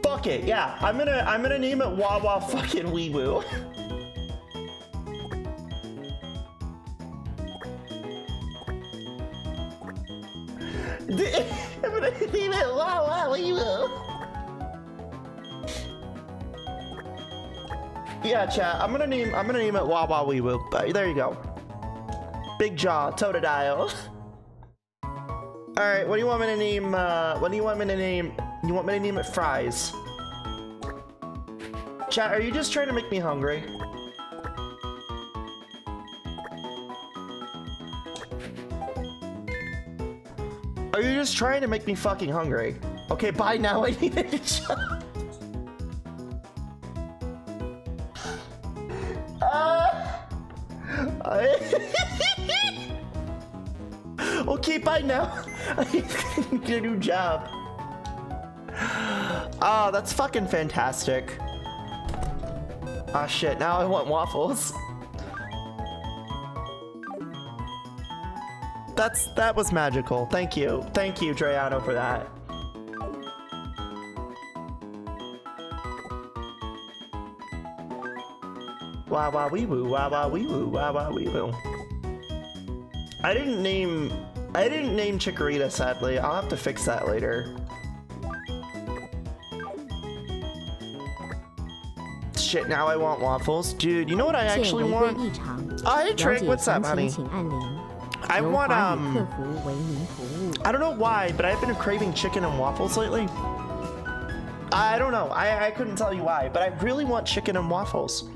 Fuck it. Yeah, I'm gonna name it Wawa fucking wee woo. I'm gonna name it Wawa wee woo. Yeah, chat. I'm gonna name it Wawa wee woo. There you go. Big Jaw, Totodile. Alright, what do you want me to name, what do you want me to name? You want me to name it Fries? Chat, are you just trying to make me hungry? Are you just trying to make me fucking hungry? Okay, bye now. I need a job. Okay, bye now. I need a new job. Oh, that's fucking fantastic. Ah, shit, now I want waffles. That was magical. Thank you, Drayano, for that. Wah wah wee woo, wah wah wee woo, wah wah wee woo. I didn't name Chikorita, sadly. I'll have to fix that later. Shit, now I want waffles. Dude, you know what I actually want? Hey, Trick, what's up, honey? I want, I don't know why, but I've been craving chicken and waffles lately. I don't know. I couldn't tell you why, but I really want chicken and waffles.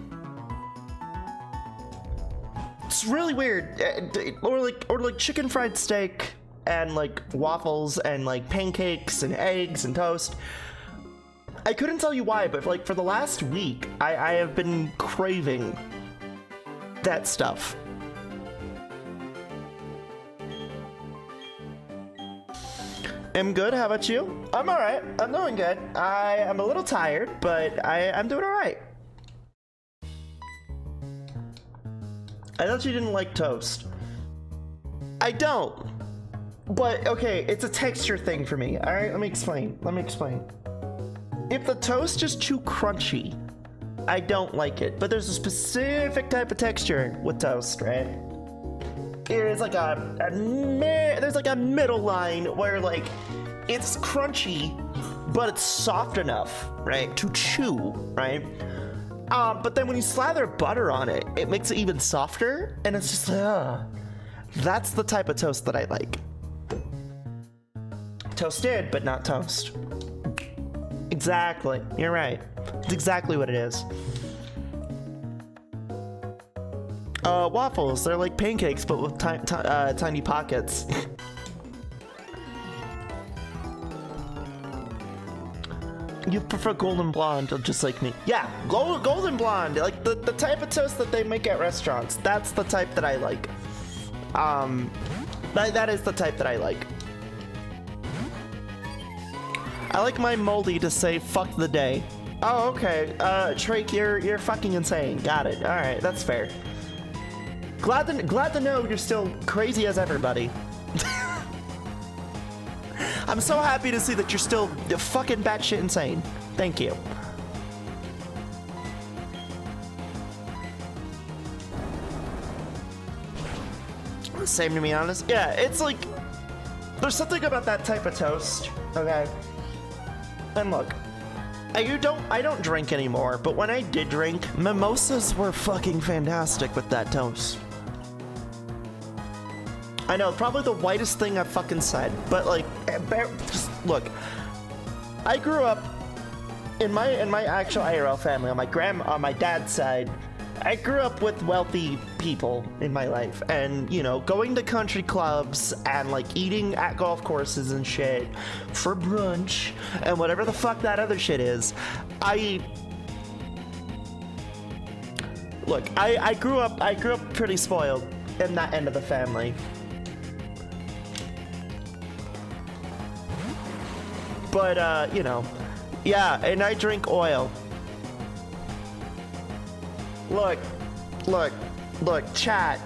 It's really weird. Or like chicken fried steak and like waffles and like pancakes and eggs and toast. I couldn't tell you why, but like for the last week, I have been craving that stuff. I'm good. How about you? I'm all right. I'm doing good. I am a little tired, but I'm doing all right. I thought you didn't like toast. I don't. But okay, it's a texture thing for me. All right, let me explain. If the toast is too crunchy, I don't like it. But there's a specific type of texture with toast, right? There's like a middle line where like it's crunchy, but it's soft enough, right, to chew, right? But then when you slather butter on it, it makes it even softer, and it's just that's the type of toast that I like. Toasted, but not toast. Exactly. You're right. It's exactly what it is. Waffles. They're like pancakes, but with tiny pockets. You prefer golden blonde, just like me. Yeah, golden blonde. Like the type of toast that they make at restaurants. That's the type that I like. That is the type that I like. I like my moldy to say fuck the day. Oh, okay. Trake, you're fucking insane. Got it. All right, that's fair. Glad to know you're still crazy as everybody. I'm so happy to see that you're still fucking batshit insane. Thank you. Same to be honest. Yeah, it's like there's something about that type of toast. Okay. And look, I don't drink anymore, but when I did drink, mimosas were fucking fantastic with that toast. I know, probably the whitest thing I've fucking said, but like, just look, I grew up in my actual IRL family on my dad's side. I grew up with wealthy people in my life, and you know, going to country clubs and like eating at golf courses and shit for brunch and whatever the fuck that other shit is. I grew up pretty spoiled in that end of the family. But you know, yeah, and I drink oil. Look, chat.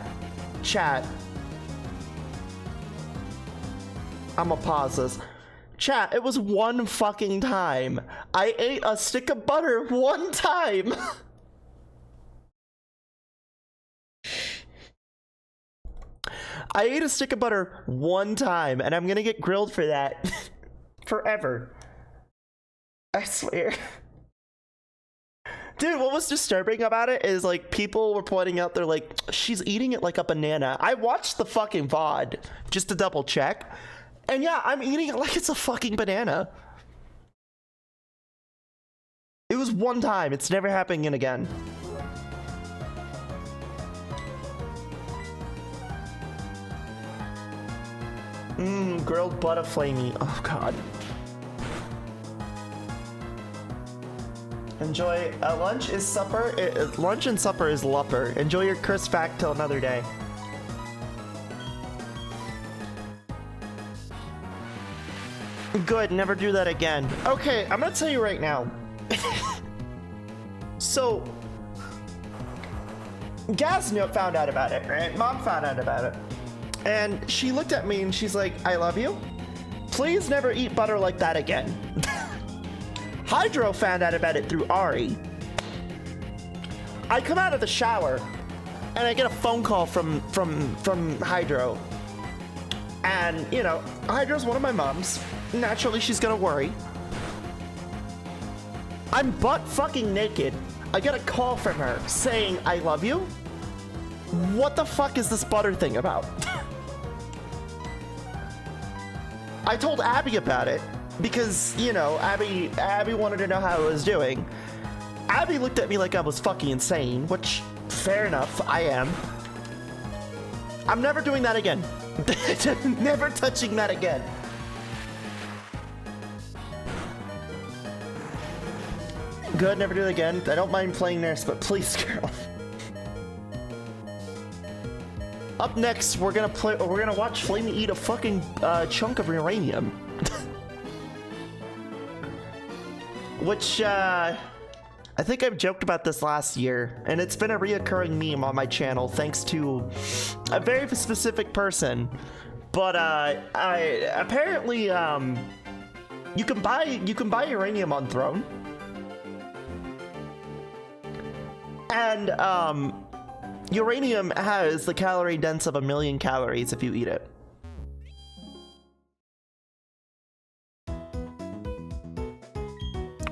I'ma pause this. Chat, it was one fucking time. I ate a stick of butter one time. I ate a stick of butter one time, and I'm gonna get grilled for that forever. I swear. Dude, what was disturbing about it is like people were pointing out, they're like, she's eating it like a banana. I watched the fucking VOD just to double check. And yeah, I'm eating it like it's a fucking banana. It was one time. It's never happening again. Grilled butt of Flamie. Oh god. Enjoy. Lunch is supper. Lunch and supper is lupper. Enjoy your cursed fact till another day. Good, never do that again. Okay, I'm gonna tell you right now. So, Gaz found out about it, right? Mom found out about it. And she looked at me and she's like, I love you. Please never eat butter like that again. Hydro found out about it through Ari. I come out of the shower and I get a phone call from Hydro. And, you know, Hydra's one of my moms. Naturally, she's gonna worry. I'm butt fucking naked. I get a call from her saying, I love you? What the fuck is this butter thing about? I told Abby about it because, you know, Abby wanted to know how I was doing. Abby looked at me like I was fucking insane, which, fair enough, I am. I'm never doing that again. Never touching that again. Good, never do it again. I don't mind playing nurse, but please, girl. Up next, we're gonna watch Flamie eat a fucking chunk of uranium. Which, I think I've joked about this last year, and it's been a reoccurring meme on my channel thanks to a very specific person. But, apparently, you can buy uranium on Throne. And, uranium has the calorie dense of 1,000,000 calories if you eat it.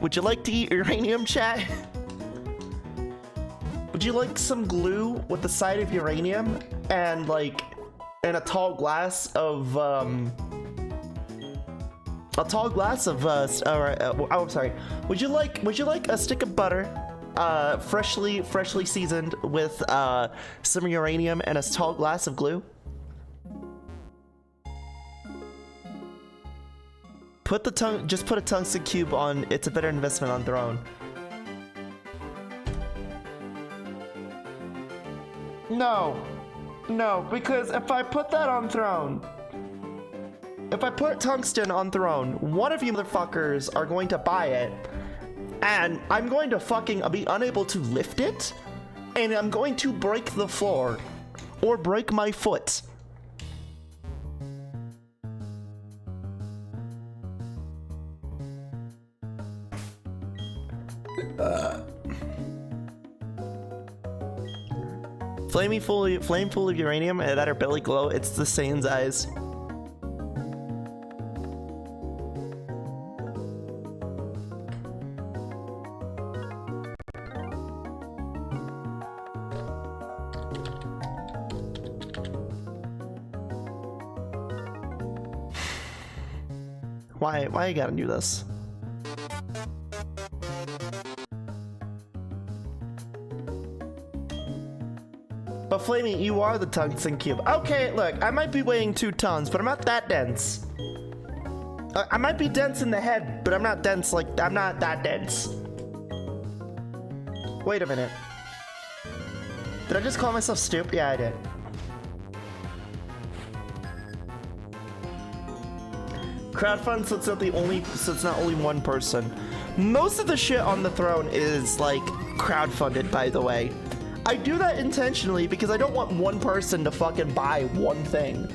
Would you like to eat uranium, chat? Would you like some glue with the side of uranium and like a tall glass of I'm sorry. Would you like a stick of butter, freshly seasoned with some uranium and a tall glass of glue? Just put a tungsten cube on. It's a better investment on Throne. No, because if I put that on Throne, if I put tungsten on Throne, one of you motherfuckers are going to buy it, and I'm going to fucking be unable to lift it, and I'm going to break the floor, or break my foot. Flame full of uranium and that her belly glow. It's the Saiyan's eyes. Why you gotta do this? But Flamie, you are the tungsten cube. Okay, look, I might be weighing 2 tons, but I'm not that dense. I might be dense in the head, but I'm not dense I'm not that dense. Wait a minute. Did I just call myself stupid? Yeah, I did. Crowdfund, so it's not only one person. Most of the shit on the Throne is like crowdfunded, by the way. I do that intentionally because I don't want one person to fucking buy one thing.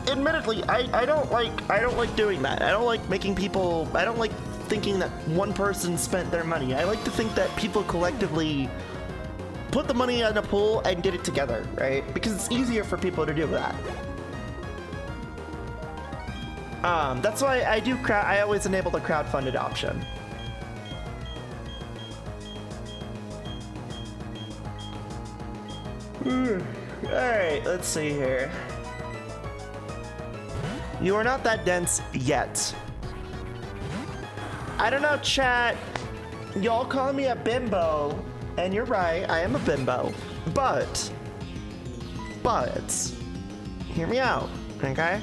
Admittedly, I don't like doing that. I don't like thinking that one person spent their money. I like to think that people collectively put the money in a pool and did it together, right? Because it's easier for people to do that. That's why I always enable the crowdfunded option. Alright, let's see here. You are not that dense yet. I don't know, chat. Y'all call me a bimbo, and you're right, I am a bimbo. But Hear me out, okay?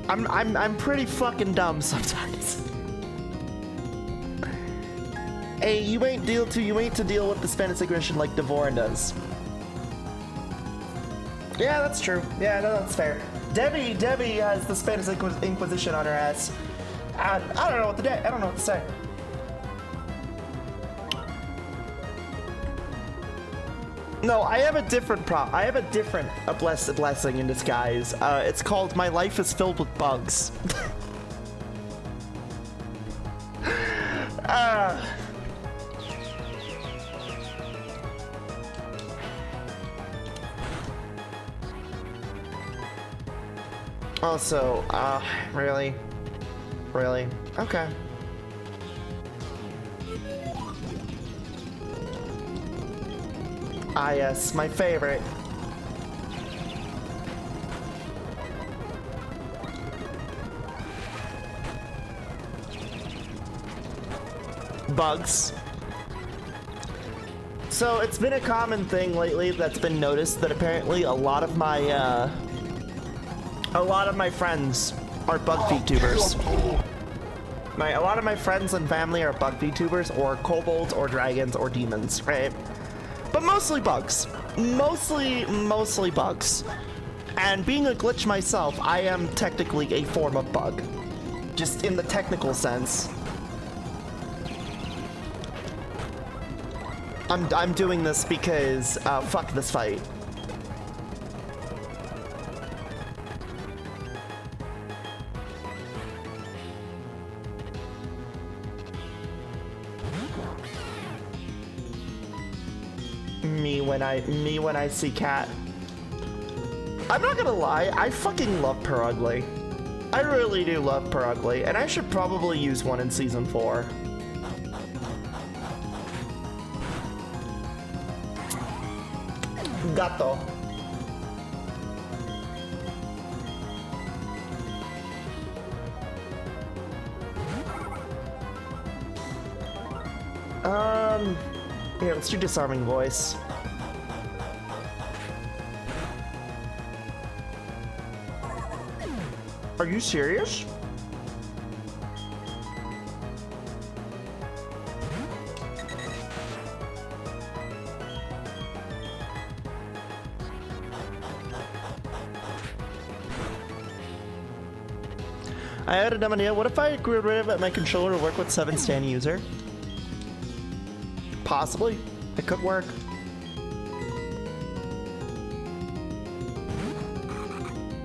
I'm pretty fucking dumb sometimes. Hey, you ain't to deal with the Spanish Inquisition like Devorin does. Yeah, that's true. Yeah, no, that's fair. Debbie has the Spanish Inquisition on her ass. And I don't know what to say. No, I have a different blessing in disguise. It's called My Life is Filled with Bugs. Also, really? Really? Okay. Ah, yes, my favorite. Bugs. So it's been a common thing lately that's been noticed that apparently a lot of my friends are bug VTubers. A lot of my friends and family are bug VTubers or kobolds or dragons or demons, right? But mostly bugs. Mostly bugs. And being a glitch myself, I am technically a form of bug. Just in the technical sense. I'm doing this because, fuck this fight. Me when I see cat. I'm not gonna lie, I fucking love Purugly. I really do love Purugly, and I should probably use one in season 4. Gato. Here, let's do disarming voice. Are you serious? I had a dumb idea. What if I grew rid of my controller to work with 7 stand user? Possibly. It could work.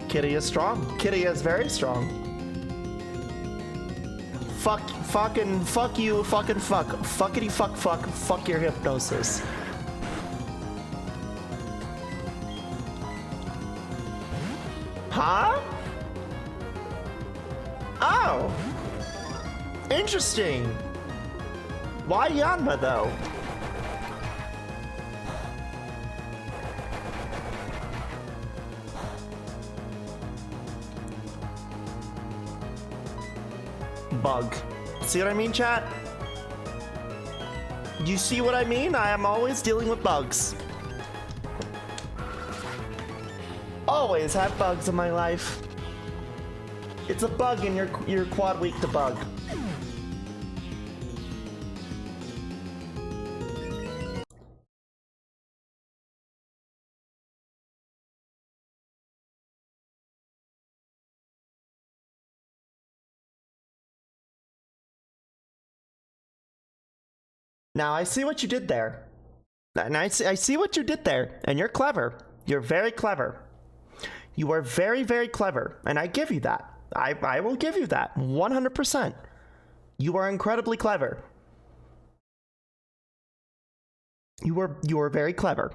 Kitty is strong. Kitty is very strong. Fuck you, fuck your hypnosis. Huh? Oh. Interesting. Why Yanma though? Bug. See what I mean, chat? You see what I mean? I am always dealing with bugs. Always have bugs in my life. It's a bug and you're quad weak to bug. Now I see what you did there. And I see what you did there. And you're clever. You're very clever. You are very, very clever. And I give you that. I will give you that. 100%. You are incredibly clever. You are very clever.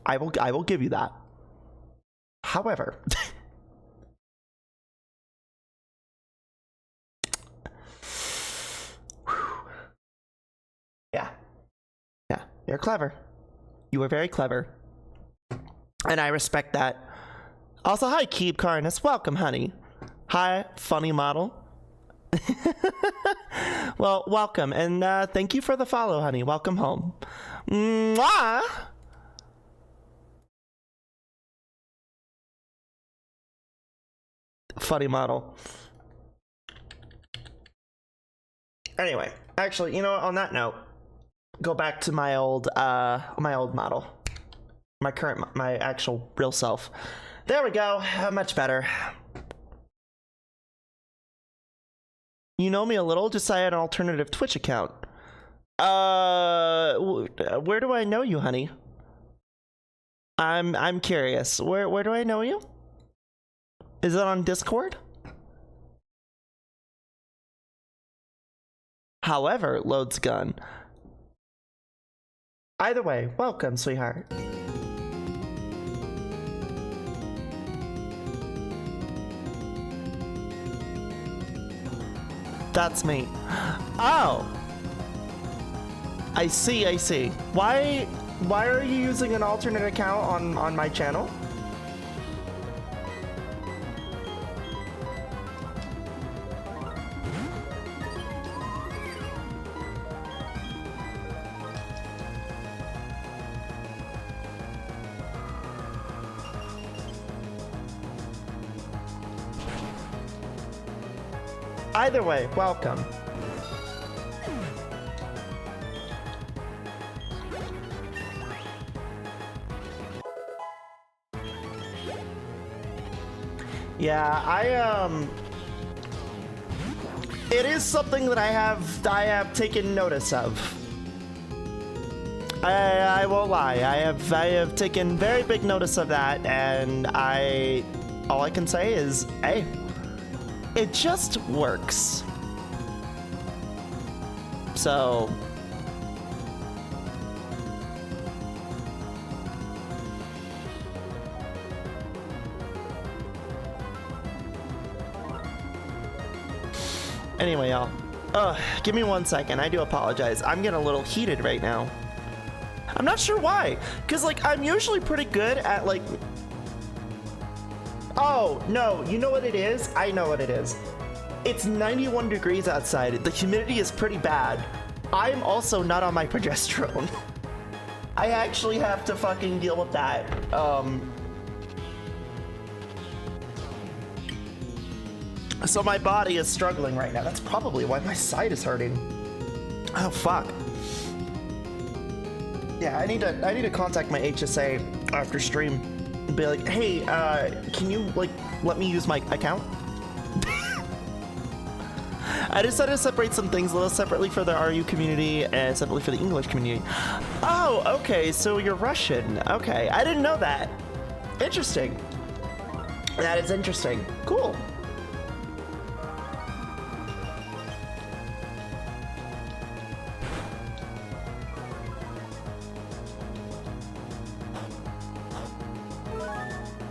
I will give you that. However, yeah. Yeah, you're clever. You are very clever. And I respect that. Also, hi, Keep Carnus. Welcome, honey. Hi, funny model. Well, welcome. And thank you for the follow, honey. Welcome home. Mwah! funny model. Anyway, actually, you know what, on that note, go back to my old model. My actual real self. There we go, much better. You know me a little, just I had an alternative Twitch account. Where do I know you, honey? I'm curious. Where do I know you? Is it on Discord? However, loads gun. Either way, welcome, sweetheart. That's me. Oh! I see, I see. Why are you using an alternate account on my channel? Either way, welcome. Yeah, it is something that I have taken notice of. I won't lie. I have taken very big notice of that, and all I can say is, hey, it just works. So anyway, y'all. Give me 1 second. I do apologize. I'm getting a little heated right now. I'm not sure why. Cause like I'm usually pretty good at like. Oh no, you know what it is? I know what it is. It's 91 degrees outside. The humidity is pretty bad. I'm also not on my progesterone. I actually have to fucking deal with that. So my body is struggling right now. That's probably why my side is hurting. Oh fuck. Yeah, I need to contact my HSA after stream and be like, hey, can you like let me use my account? I decided to separate some things a little separately for the RU community and separately for the English community. Oh, okay, so you're Russian. Okay, I didn't know that. Interesting. That is interesting. Cool.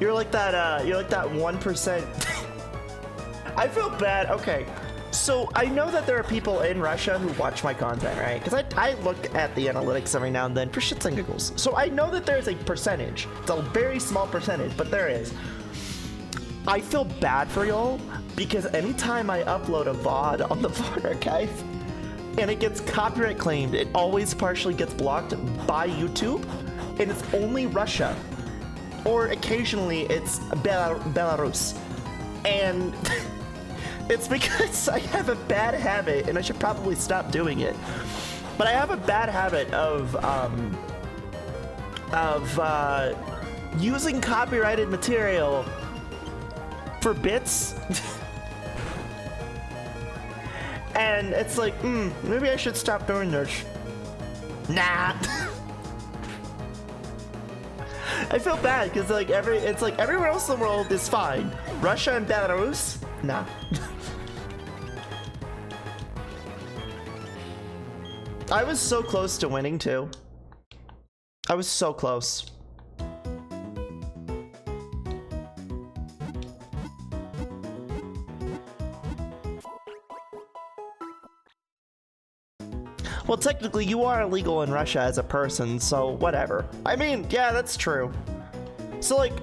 You're like that 1%. I feel bad. Okay. So I know that there are people in Russia who watch my content, right? Because I look at the analytics every now and then for shits and giggles. So I know that there's a percentage. It's a very small percentage, but there is. I feel bad for y'all because anytime I upload a VOD on the VOD archive and it gets copyright claimed, it always partially gets blocked by YouTube, and it's only Russia. Or occasionally it's Belarus. And it's because I have a bad habit, and I should probably stop doing it. But I have a bad habit of using copyrighted material for bits. And it's like, maybe I should stop doing this. Nah. I feel bad because like everywhere else in the world is fine. Russia and Belarus, nah. I was so close to winning too. I was so close. Well, technically, you are illegal in Russia as a person, so whatever. I mean, yeah, that's true. So, like,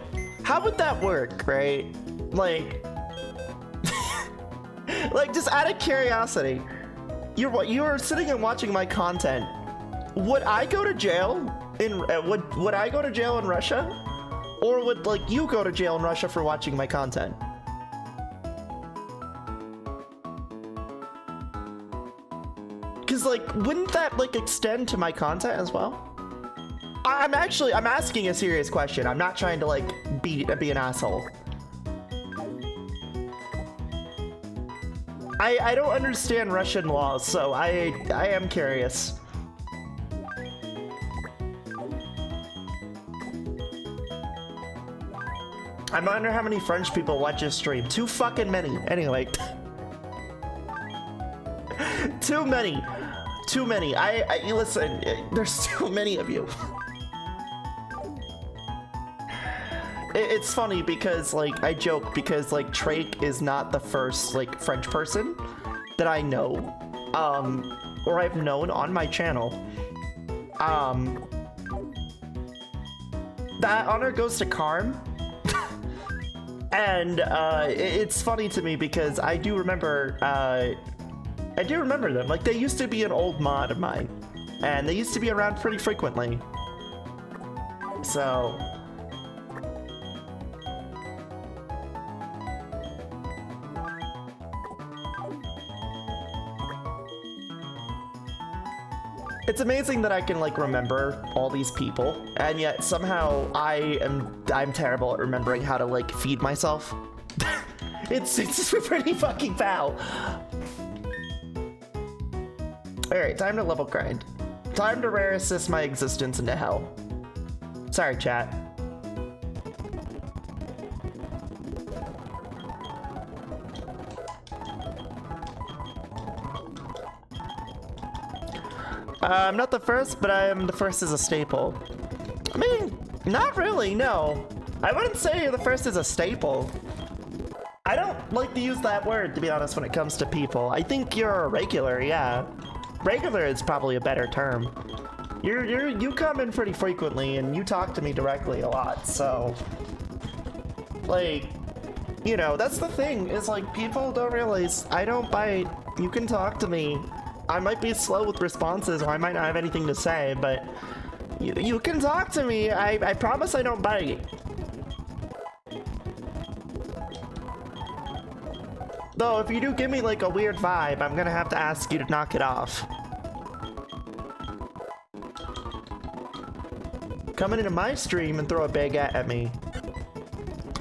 how would that work, right? Like, like, just out of curiosity, you're sitting and watching my content. Would I go to jail would I go to jail in Russia, or would like you go to jail in Russia for watching my content? Cause like, wouldn't that like extend to my content as well? I'm asking a serious question. I'm not trying to like be an asshole. I don't understand Russian laws, so I am curious. I wonder how many French people watch this stream. Too fucking many. Anyway. Too many. Too many. I listen, there's too many of you. It's funny because, like, I joke because, like, Drake is not the first, like, French person that I know, or I've known on my channel. That honor goes to Karm. And, it's funny to me because I do remember them. Like, they used to be an old mod of mine, and they used to be around pretty frequently. So... it's amazing that I can like remember all these people, and yet somehow I'm terrible at remembering how to like feed myself. It's pretty fucking foul. Alright, time to level grind. Time to rare assist my existence into hell. Sorry, chat. I'm not the first, but I am the first as a staple. I mean, not really, no. I wouldn't say the first is a staple. I don't like to use that word, to be honest, when it comes to people. I think you're a regular, yeah. Regular is probably a better term. You come in pretty frequently, and you talk to me directly a lot, so... like, you know, that's the thing, is like, people don't realize I don't bite. You can talk to me. I might be slow with responses, or I might not have anything to say, but you can talk to me. I promise I don't bite. Though, if you do give me like a weird vibe, I'm gonna have to ask you to knock it off. Coming into my stream and throw a baguette at me.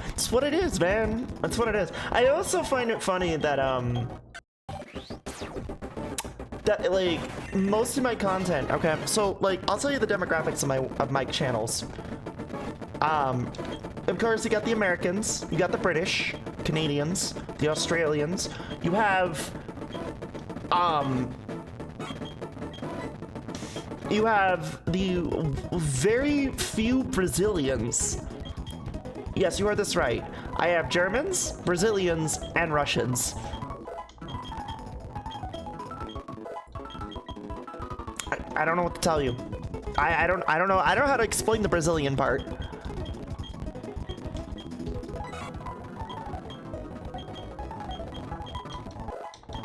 It's what it is, man. That's what it is. I also find it funny that, that like most of my content, okay, so like I'll tell you the demographics of my channels. Of course, you got the Americans, you got the British, Canadians, the Australians, you have the very few Brazilians. Yes, you heard this right. I have Germans, Brazilians, and Russians. I don't know what to tell you. I don't know. I don't know how to explain the Brazilian part.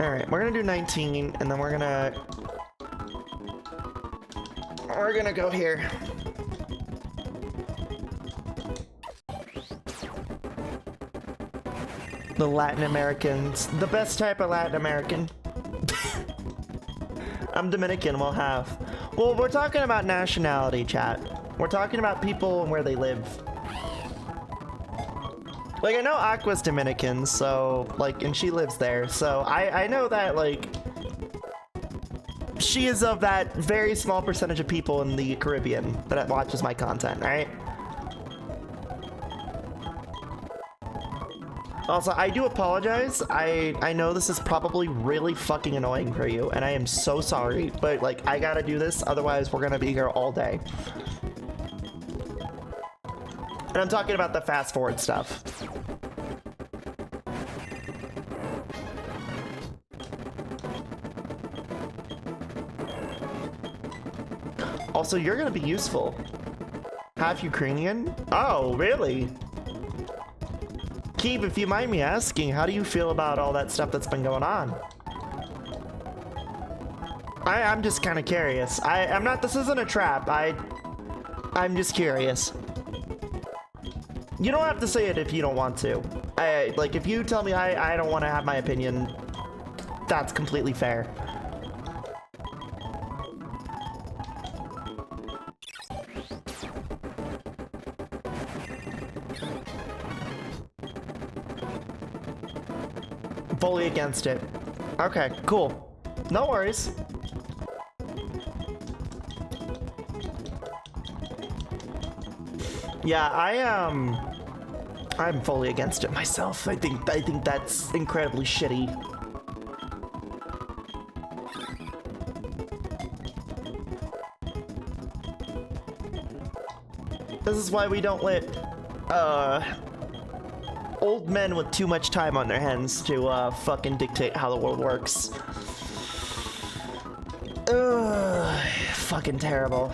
All right, we're gonna do 19, and then we're gonna go here. The Latin Americans, the best type of Latin American. I'm Dominican, we'll have. Well, we're talking about nationality, chat. We're talking about people and where they live. Like, I know Aqua's Dominican, so, like, and she lives there, so I know that, like, she is of that very small percentage of people in the Caribbean that watches my content, right? Also, I do apologize. I know this is probably really fucking annoying for you, and I am so sorry, but like, I gotta do this, otherwise we're gonna be here all day. And I'm talking about the fast forward stuff. Also, you're gonna be useful. Half Ukrainian? Oh, really? Keeb, if you mind me asking, how do you feel about all that stuff that's been going on? I'm just kind of curious. I'm not, this isn't a trap. I'm just curious. You don't have to say it if you don't want to. Like, if you tell me I don't want to have my opinion, that's completely fair. fully against it. Okay, cool. No worries. Yeah, I'm fully against it myself. I think that's incredibly shitty. This is why we don't let old men with too much time on their hands to fucking dictate how the world works. Ugh, fucking terrible.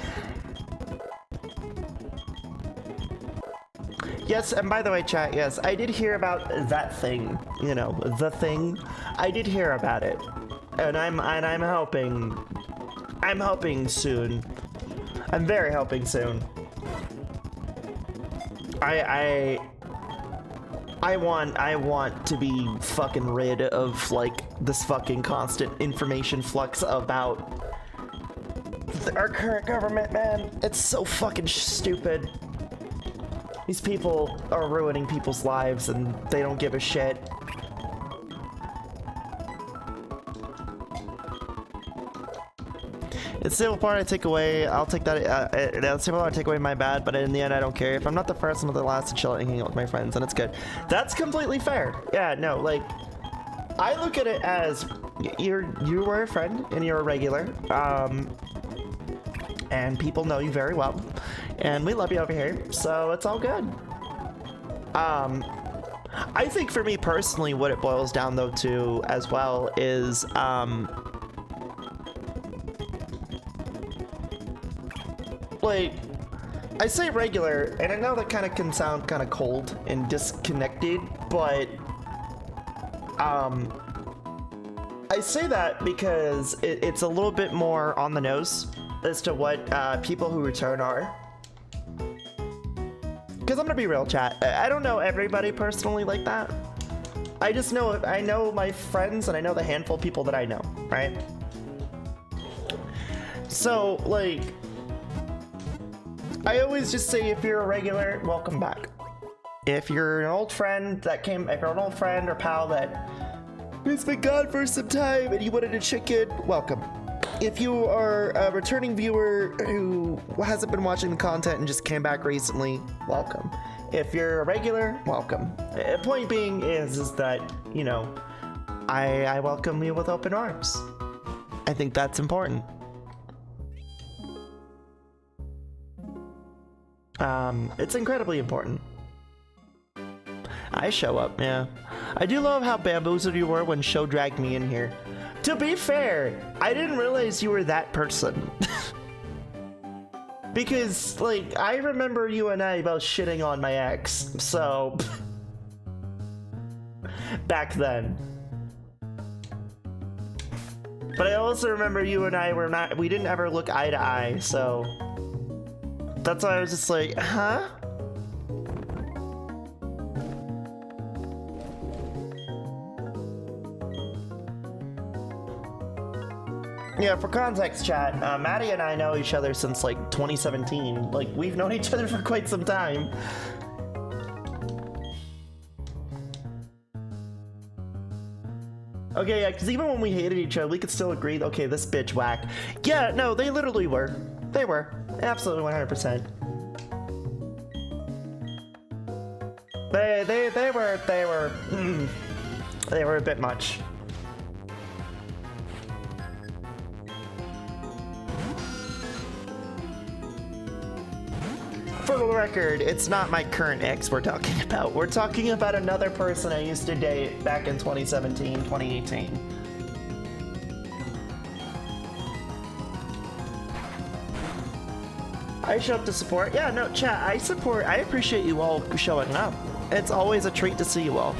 Yes, and by the way, chat, yes, I did hear about that thing, you know, the thing. I did hear about it. And I'm helping soon. I'm very helping soon. I want to be fucking rid of like this fucking constant information flux about our current government, man. It's so fucking stupid. These people are ruining people's lives and they don't give a shit. It's the simple part I take away. I'll take that. The simple part I take away my bad, but in the end, I don't care. If I'm not the first, I'm not the last to chill and hang out with my friends, and it's good. That's completely fair. Yeah, no, like, I look at it as you were a friend and you're a regular, and people know you very well, and we love you over here, so it's all good. I think for me personally, what it boils down though to as well is like, I say regular, and I know that kind of can sound kind of cold and disconnected, but I say that because it's a little bit more on the nose as to what people who return are. Because I'm gonna be real, chat. I don't know everybody personally like that. I just know, I know my friends and I know the handful of people that I know, right? So, like, I always just say if you're a regular, welcome back. If you're an old friend that came, if you're an old friend or pal that has been gone for some time and you wanted to check in, welcome. If you are a returning viewer who hasn't been watching the content and just came back recently, welcome. If you're a regular, welcome. Point being is that, you know, I welcome you with open arms. I think that's important. It's incredibly important. I show up, yeah. I do love how bamboozled you were when Show dragged me in here. To be fair, I didn't realize you were that person. Because, like, I remember you and I both shitting on my ex, so... back then. But I also remember you and I were not, we didn't ever look eye to eye, so... That's why I was just like, huh? Yeah, for context, chat, Maddie and I know each other since like 2017. Like, we've known each other for quite some time. Okay, yeah, because even when we hated each other, we could still agree, okay, this bitch whack. Yeah, no, they literally were. They were. Absolutely 100%. They were a bit much. For the record, it's not my current ex we're talking about. We're talking about another person I used to date back in 2017, 2018. I show up to support. Yeah, no, chat, I support. I appreciate you all showing up. It's always a treat to see you all.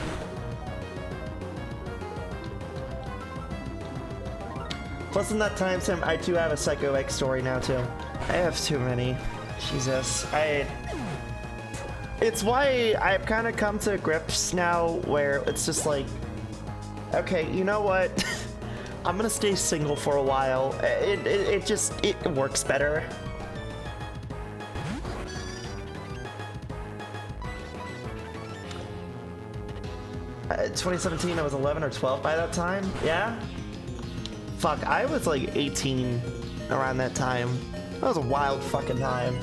Plus in that time, Tim, I too have a Psycho X story now too. I have too many. Jesus, it's why I've kind of come to grips now where it's just like, okay, you know what? I'm gonna stay single for a while. It works better. 2017, I was 11 or 12 by that time. Yeah? Fuck, I was like 18 around that time. That was a wild fucking time.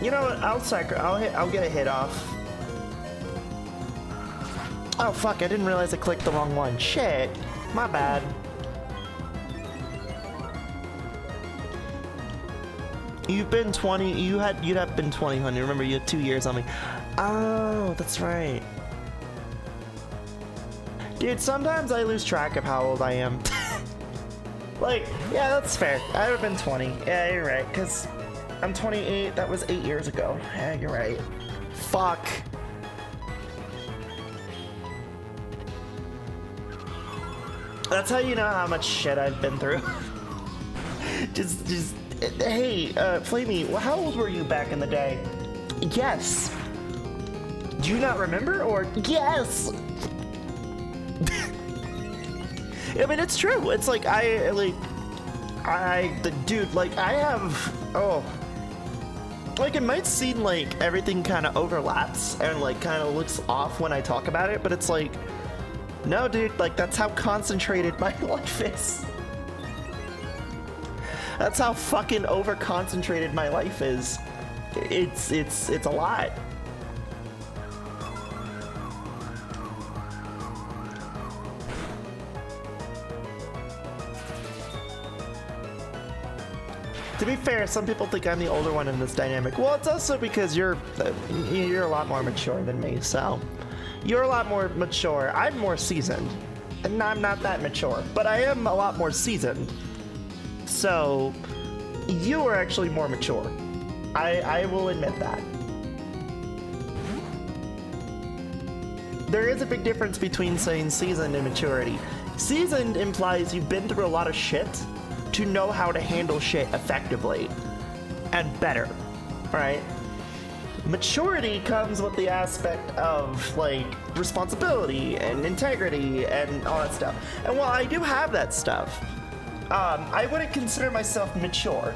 You know what? I'll get a hit off. Oh fuck, I didn't realize I clicked the wrong one. Shit. My bad. You've been 20, you'd have been 20, honey. Remember, you had 2 years on me. Oh, that's right. Dude, sometimes I lose track of how old I am. Like, yeah, that's fair. I would have been 20. Yeah, you're right, because I'm 28. That was 8 years ago. Yeah, you're right. Fuck. That's how you know how much shit I've been through. just, hey, Flamie, how old were you back in the day? Yes. Do you not remember, or yes? I mean, it's true. It's like, dude, like, I have, like, it might seem like everything kind of overlaps and, like, kind of looks off when I talk about it, but it's like, no, dude, like, that's how concentrated my life is. That's how fucking over-concentrated my life is. It's a lot. To be fair, some people think I'm the older one in this dynamic. Well, it's also because you're a lot more mature than me, so. You're a lot more mature. I'm more seasoned. And I'm not that mature, but I am a lot more seasoned. So, you are actually more mature. I will admit that. There is a big difference between saying seasoned and maturity. Seasoned implies you've been through a lot of shit to know how to handle shit effectively and better, right? Maturity comes with the aspect of, like, responsibility and integrity and all that stuff. And while I do have that stuff, I wouldn't consider myself mature.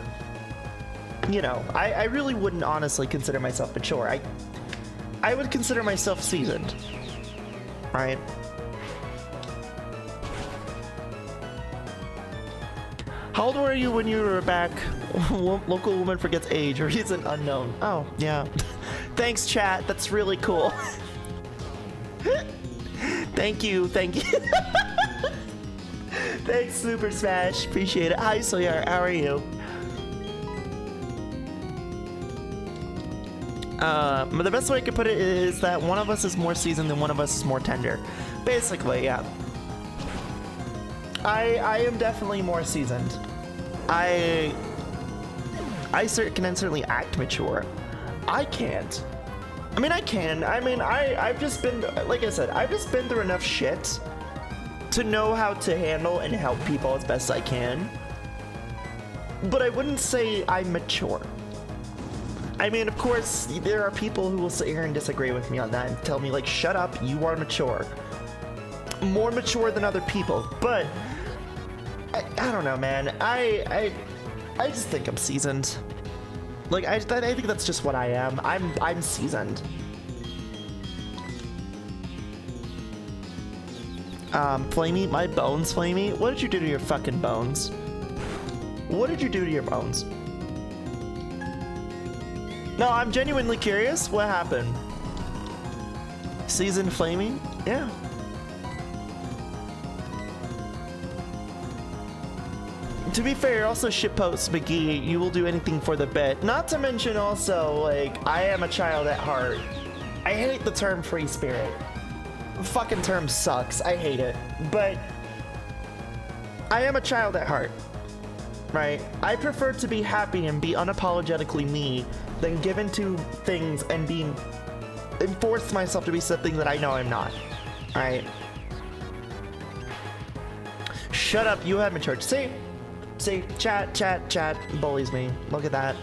You know, I really wouldn't honestly consider myself mature. I would consider myself seasoned, right? How old were you when you were back? Local woman forgets age or reason unknown. Oh, yeah. Thanks, chat. That's really cool. Thank you. Thanks, Super Smash. Appreciate it. Hi, Soyar. How are you? The best way I could put it is that one of us is more seasoned and one of us is more tender. Basically, yeah. I am definitely more seasoned. I can certainly act mature. I can't. I mean, I can. I mean, I've just been, like I said, I've just been through enough shit to know how to handle and help people as best I can. But I wouldn't say I'm mature. I mean, of course, there are people who will sit here and disagree with me on that and tell me, like, shut up, you are mature. More mature than other people, but I don't know, man. I just think I'm seasoned. Like, I think that's just what I am. I'm seasoned. Flamie, my bones, Flamie. What did you do to your fucking bones? What did you do to your bones? No, I'm genuinely curious. What happened? Seasoned Flamie? Yeah. To be fair, also shitpost McGee, you will do anything for the bit. Not to mention also, like, I am a child at heart. I hate the term free spirit. The fucking term sucks. I hate it. But I am a child at heart, right? I prefer to be happy and be unapologetically me than give into things and force myself to be something that I know I'm not, right? Shut up, you have matured. See, chat bullies me. Look at that.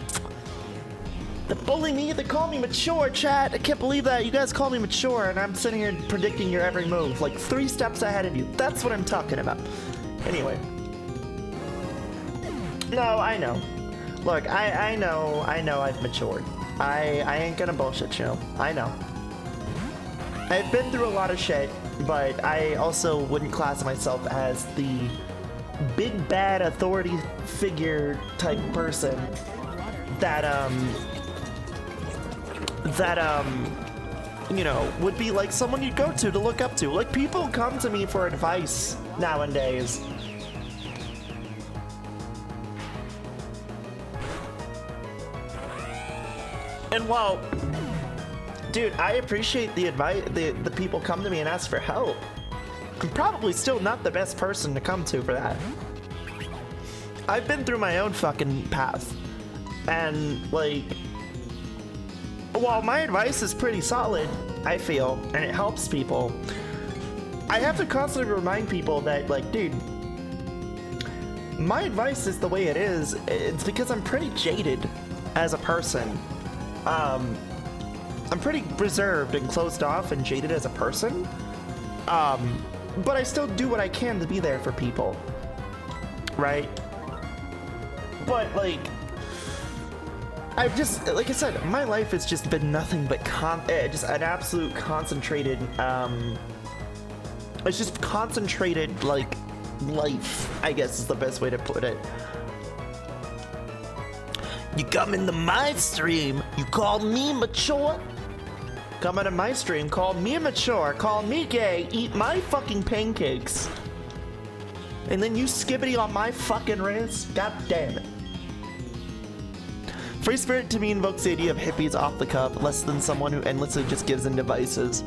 They bully me, they call me mature, chat. I can't believe that. You guys call me mature, and I'm sitting here predicting your every move, like 3 steps ahead of you. That's what I'm talking about. Anyway. No, I know. Look, I know I've matured. I ain't gonna bullshit you. I know. I've been through a lot of shit, but I also wouldn't class myself as the big bad authority figure type person that you know, would be like someone you'd go to look up to. Like, people come to me for advice nowadays. And while, dude, I appreciate the advice, the people come to me and ask for help, I'm probably still not the best person to come to for that. I've been through my own fucking path. And, like, while my advice is pretty solid, I feel, and it helps people, I have to constantly remind people that, like, dude, my advice is the way it is. It's because I'm pretty jaded as a person. I'm pretty reserved and closed off and jaded as a person. But I still do what I can to be there for people. Right? But, like, I've just, like I said, my life has just been nothing but just an absolute concentrated, it's just concentrated, like, life, I guess is the best way to put it. You come into my stream, you call me mature? Come into my stream, call me mature, call me gay, eat my fucking pancakes. And then you skibbity on my fucking wrist? God damn it. Free spirit to me invokes the idea of hippies off the cuff, less than someone who endlessly just gives in devices.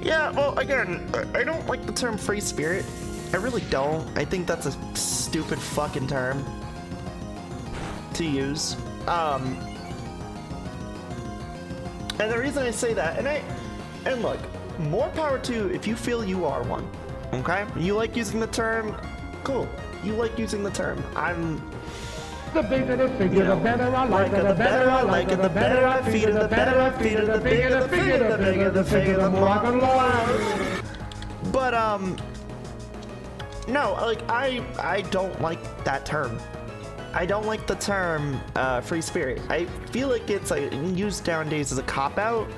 Yeah, well, again, I don't like the term free spirit. I really don't. I think that's a stupid fucking term to use. And the reason I say that, and look, more power to you if you feel you are one, okay? You like using the term, cool. You like using the term. The bigger the figure, the better I like it, the better I like it, the better I feed it, the better I feed it, the bigger the figure, the bigger the figure, the more I can love. But, no, like, I don't like that term. I don't like the term free spirit. I feel like it's like used nowadays as a cop-out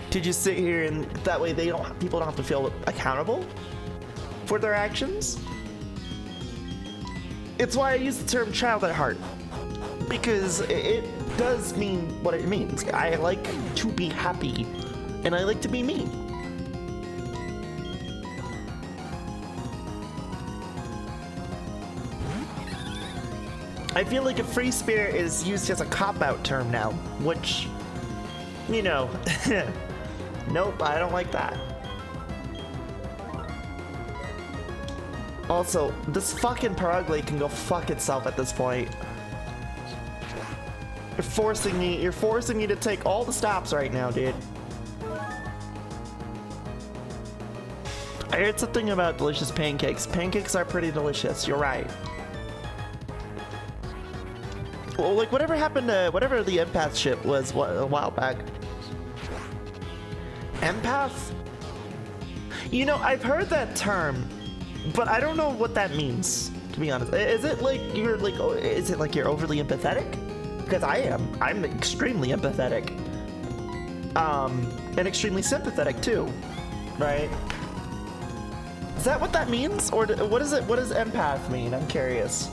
to just sit here, and that way people don't have to feel accountable for their actions. It's why I use the term child at heart, because it does mean what it means. I like to be happy, and I like to be me. I feel like a free spirit is used as a cop-out term now, which, you know, nope, I don't like that. Also, this fucking Purugly can go fuck itself at this point. You're forcing me to take all the stops right now, dude. I heard something about delicious pancakes. Pancakes are pretty delicious, you're right. Well, like, whatever happened to, whatever the empath ship was a while back. Empath? You know, I've heard that term, but I don't know what that means, to be honest. Is it like you're like, is it like you're overly empathetic? Because I am. I'm extremely empathetic. And extremely sympathetic too, right? Is that what that means? Or what does empath mean? I'm curious.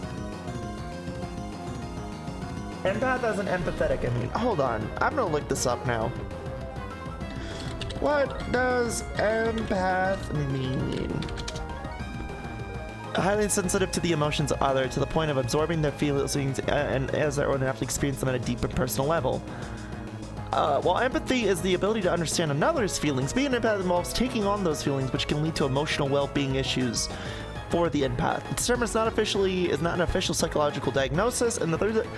Empath as an empathetic, I mean. Hold on, I'm gonna look this up now. What does empath mean? Highly sensitive to the emotions of others, to the point of absorbing their feelings and as their own, have to experience them at a deep and personal level. While empathy is the ability to understand another's feelings, being an empath involves taking on those feelings, which can lead to emotional well-being issues for the empath. The term is not an official psychological diagnosis, and the third.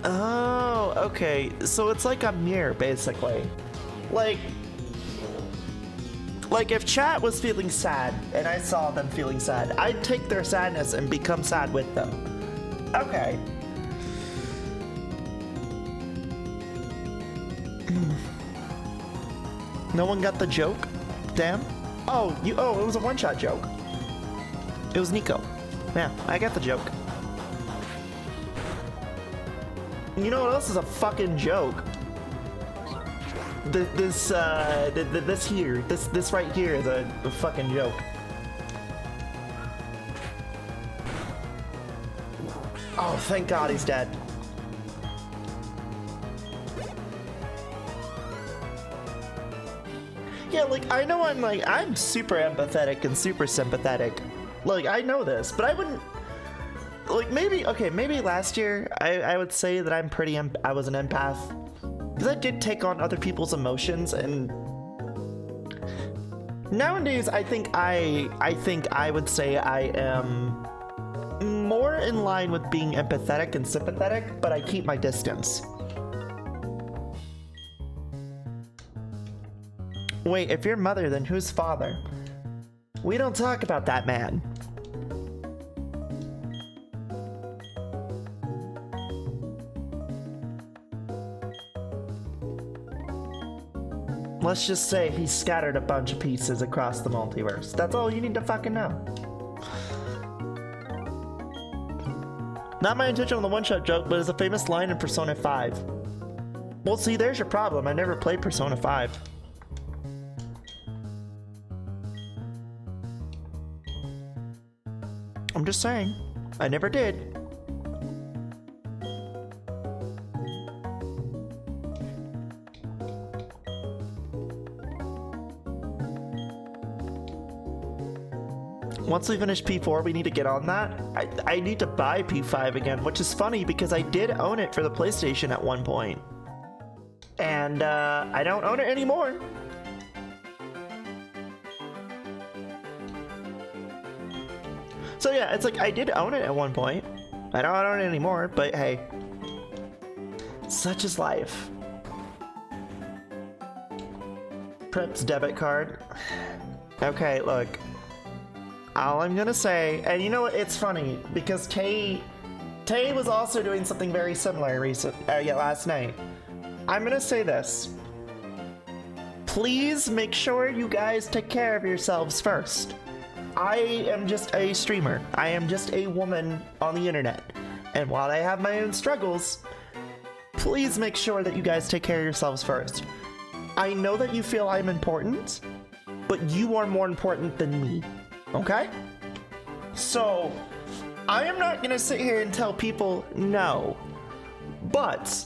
Oh, okay. So it's like a mirror, basically. Like if chat was feeling sad and I saw them feeling sad, I'd take their sadness and become sad with them. Okay. No one got the joke? Damn. Oh, it was a one-shot joke. It was Nico. Yeah, I got the joke. You know what else is a fucking joke? This right here is a fucking joke. Oh, thank God he's dead. Yeah, like, I know I'm super empathetic and super sympathetic. Like, I know this, but I wouldn't, like, maybe last year, I would say that I was an empath. Because I did take on other people's emotions, and nowadays, I think I would say I am more in line with being empathetic and sympathetic, but I keep my distance. Wait, if you're mother, then who's father? We don't talk about that man. Let's just say he scattered a bunch of pieces across the multiverse. That's all you need to fucking know. Not my intention on the one-shot joke, but it's a famous line in Persona 5. Well, see, there's your problem. I never played Persona 5. I'm just saying, I never did. Once we finish P4, we need to get on that. I need to buy P5 again, which is funny because I did own it for the PlayStation at one point. And I don't own it anymore. So yeah, it's like I did own it at one point. I don't own it anymore, but hey. Such is life. Prep's debit card. Okay, look. All I'm gonna say, and you know what, it's funny, because Tay was also doing something very similar last night. I'm gonna say this. Please make sure you guys take care of yourselves first. I am just a streamer. I am just a woman on the internet. And while I have my own struggles, please make sure that you guys take care of yourselves first. I know that you feel I'm important, but you are more important than me. Okay? So, I am not gonna sit here and tell people no. But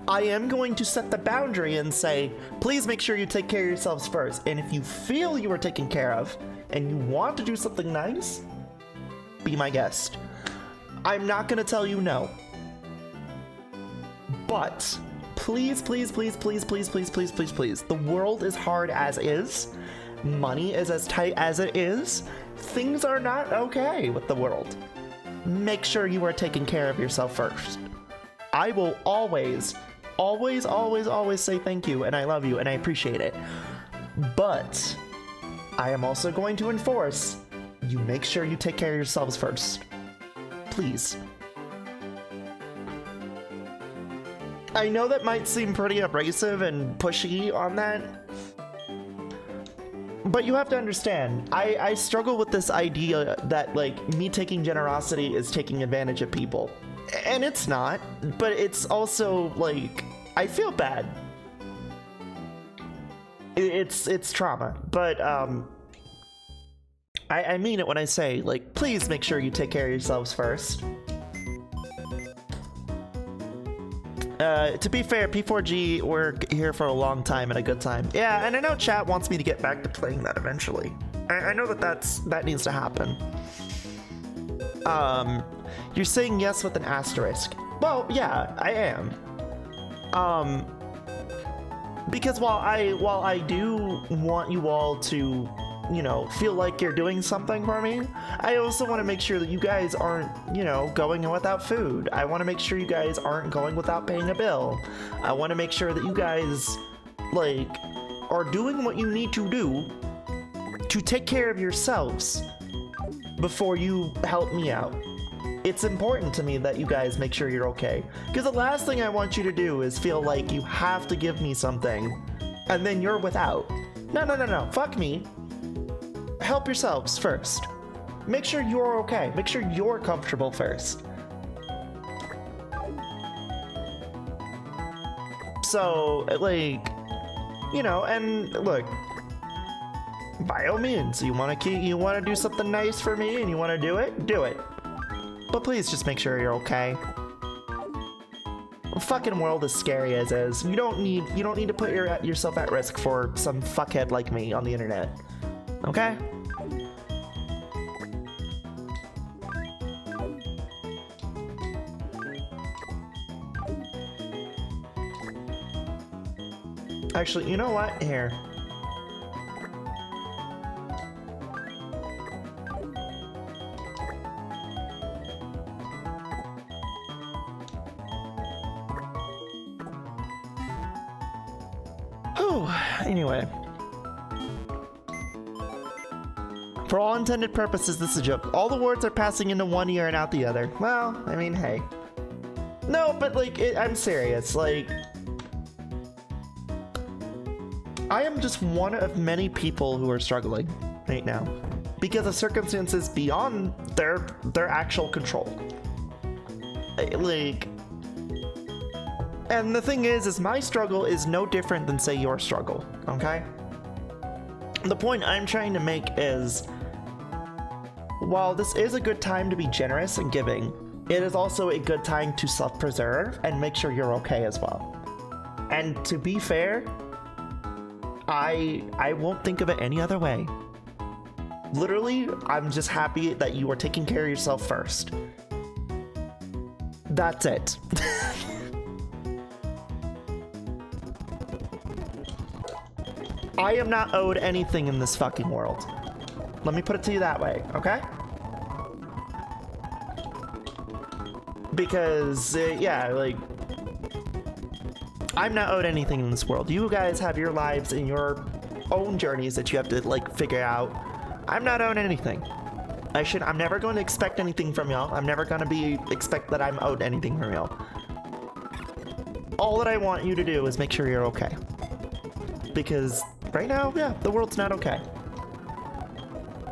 I am going to set the boundary and say, please make sure you take care of yourselves first. And if you feel you are taken care of, and you want to do something nice, be my guest. I'm not gonna tell you no. But please, please, please, please, please, please, please, please, please. The world is hard as is. Money is as tight as it is. Things are not okay with the world. Make sure you are taking care of yourself first. I will always, always, always, always say thank you and I love you and I appreciate it. But I am also going to enforce, you make sure you take care of yourselves first. Please. I know that might seem pretty abrasive and pushy on that, but you have to understand, I struggle with this idea that, like, me taking generosity is taking advantage of people. And it's not, but it's also, like, I feel bad. It's trauma, but I mean it when I say, like, please make sure you take care of yourselves first. To be fair, P4G, we're here for a long time and a good time. Yeah, and I know chat wants me to get back to playing that eventually. I know that needs to happen. You're saying yes with an asterisk. Well, yeah, I am. Because while I do want you all to, you know, feel like you're doing something for me, I also want to make sure that you guys aren't, you know, going without food. I want to make sure you guys aren't going without paying a bill. I want to make sure that you guys, like, are doing what you need to do to take care of yourselves before you help me out. It's important to me that you guys make sure you're okay. Because the last thing I want you to do is feel like you have to give me something and then you're without. No, no, no, no. Fuck me. Help yourselves first. Make sure you're okay. Make sure you're comfortable first. So, like, you know, and look, by all means, you want to do something nice for me and you want to do it. But please just make sure you're okay. The fucking world is scary as is. You don't need to put yourself at risk for some fuckhead like me on the internet. Okay? Actually, you know what? Here. Anyway. For all intended purposes, this is a joke. All the words are passing into one ear and out the other. Well, I mean, hey. No, but like, I'm serious. Like, I am just one of many people who are struggling right now because of circumstances beyond their actual control. Like, and the thing is my struggle is no different than, say, your struggle, okay? The point I'm trying to make is, while this is a good time to be generous and giving, it is also a good time to self-preserve and make sure you're okay as well. And to be fair, I won't think of it any other way. Literally, I'm just happy that you are taking care of yourself first. That's it. I am not owed anything in this fucking world. Let me put it to you that way, okay? Because, yeah, like, I'm not owed anything in this world. You guys have your lives and your own journeys that you have to, like, figure out. I'm not owed anything. I'm never going to expect anything from y'all. I'm never going to expect that I'm owed anything from y'all. All that I want you to do is make sure you're okay. Because right now, yeah, the world's not okay.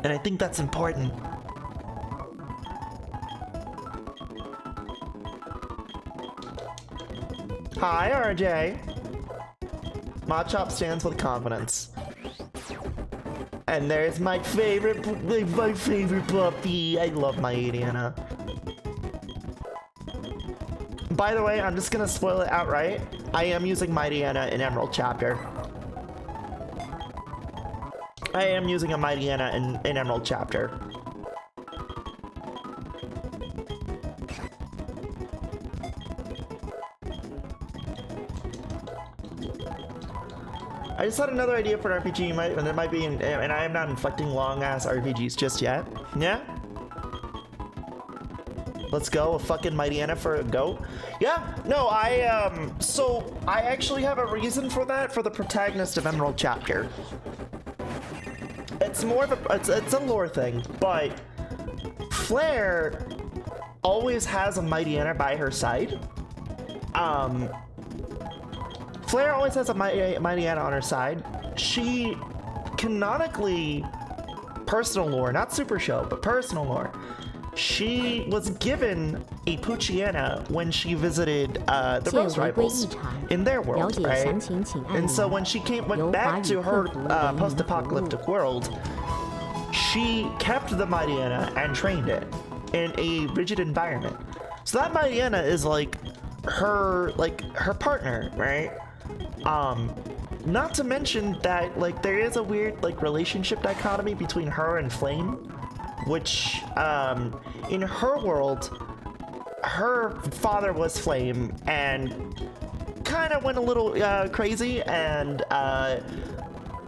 And I think that's important. Hi, RJ. Machop stands with confidence. And there's my favorite puppy. I love my Adiana. By the way, I'm just gonna spoil it outright. I am using Mighty Anna in Emerald Chapter. I am using a Mighty Anna in Emerald Chapter. I just had another idea for an RPG, and it might be, and I am not inflicting long-ass RPGs just yet. Yeah? Let's go, a fucking Mighty Anna for a goat. Yeah, no, so I actually have a reason for that for the protagonist of Emerald Chapter. It's more of a, it's a lore thing, but Flair always has a Mighty Anna by her side. Flair always has a Mighty Anna on her side. She canonically, personal lore, not super show, but personal lore, she was given a Pucciana when she visited the Rose Rivals in their world, right? And so when she went back to her post-apocalyptic world, she kept the Mighty Anna and trained it in a rigid environment. So that Mighty Anna is like her partner, right? Not to mention that, like, there is a weird, like, relationship dichotomy between her and Flame, which, in her world, her father was Flame and kind of went a little, crazy and,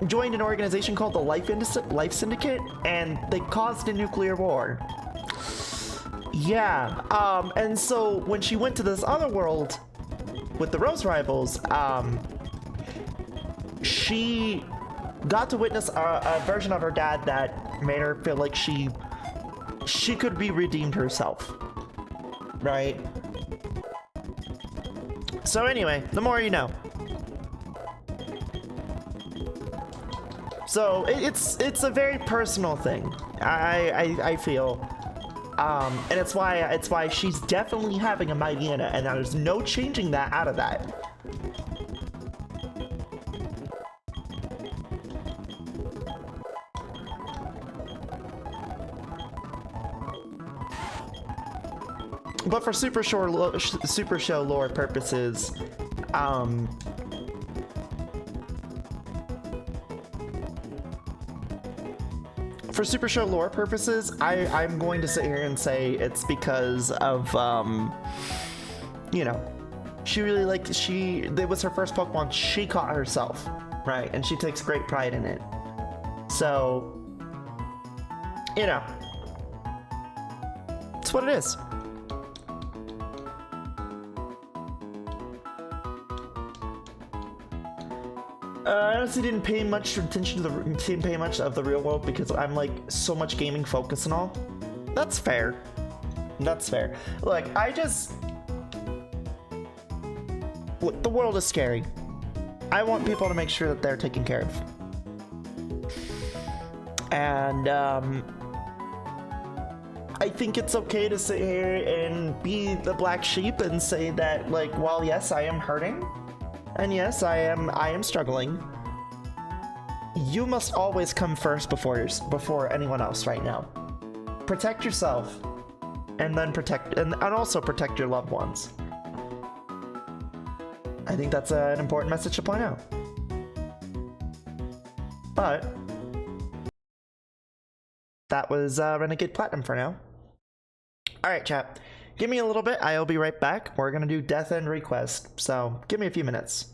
joined an organization called the Life Syndicate, and they caused a nuclear war. Yeah, and so when she went to this other world with the Rose Rivals, she got to witness a version of her dad that made her feel like she could be redeemed herself, right? So anyway, the more you know. So it's a very personal thing, I feel, and it's why she's definitely having a Mighty Anna, and there's no changing that out of that. but for Super Show lore purposes, for Super Show lore purposes, I'm going to sit here and say it's because of, you know, she really liked, it was her first Pokemon she caught herself, right? And she takes great pride in it. So, you know, it's what it is. I honestly didn't pay much attention to the real world because I'm like so much gaming focus and all. That's fair. That's fair. Look, look, the world is scary. I want people to make sure that they're taken care of. And I think it's okay to sit here and be the black sheep and say that, like, while yes, I am hurting, and yes, I am struggling, you must always come first before anyone else right now. Protect yourself, and then and also protect your loved ones. I think that's an important message to point out. But that was Renegade Platinum for now. Alright, chat. Give me a little bit. I'll be right back. We're gonna do Death End Request, so give me a few minutes.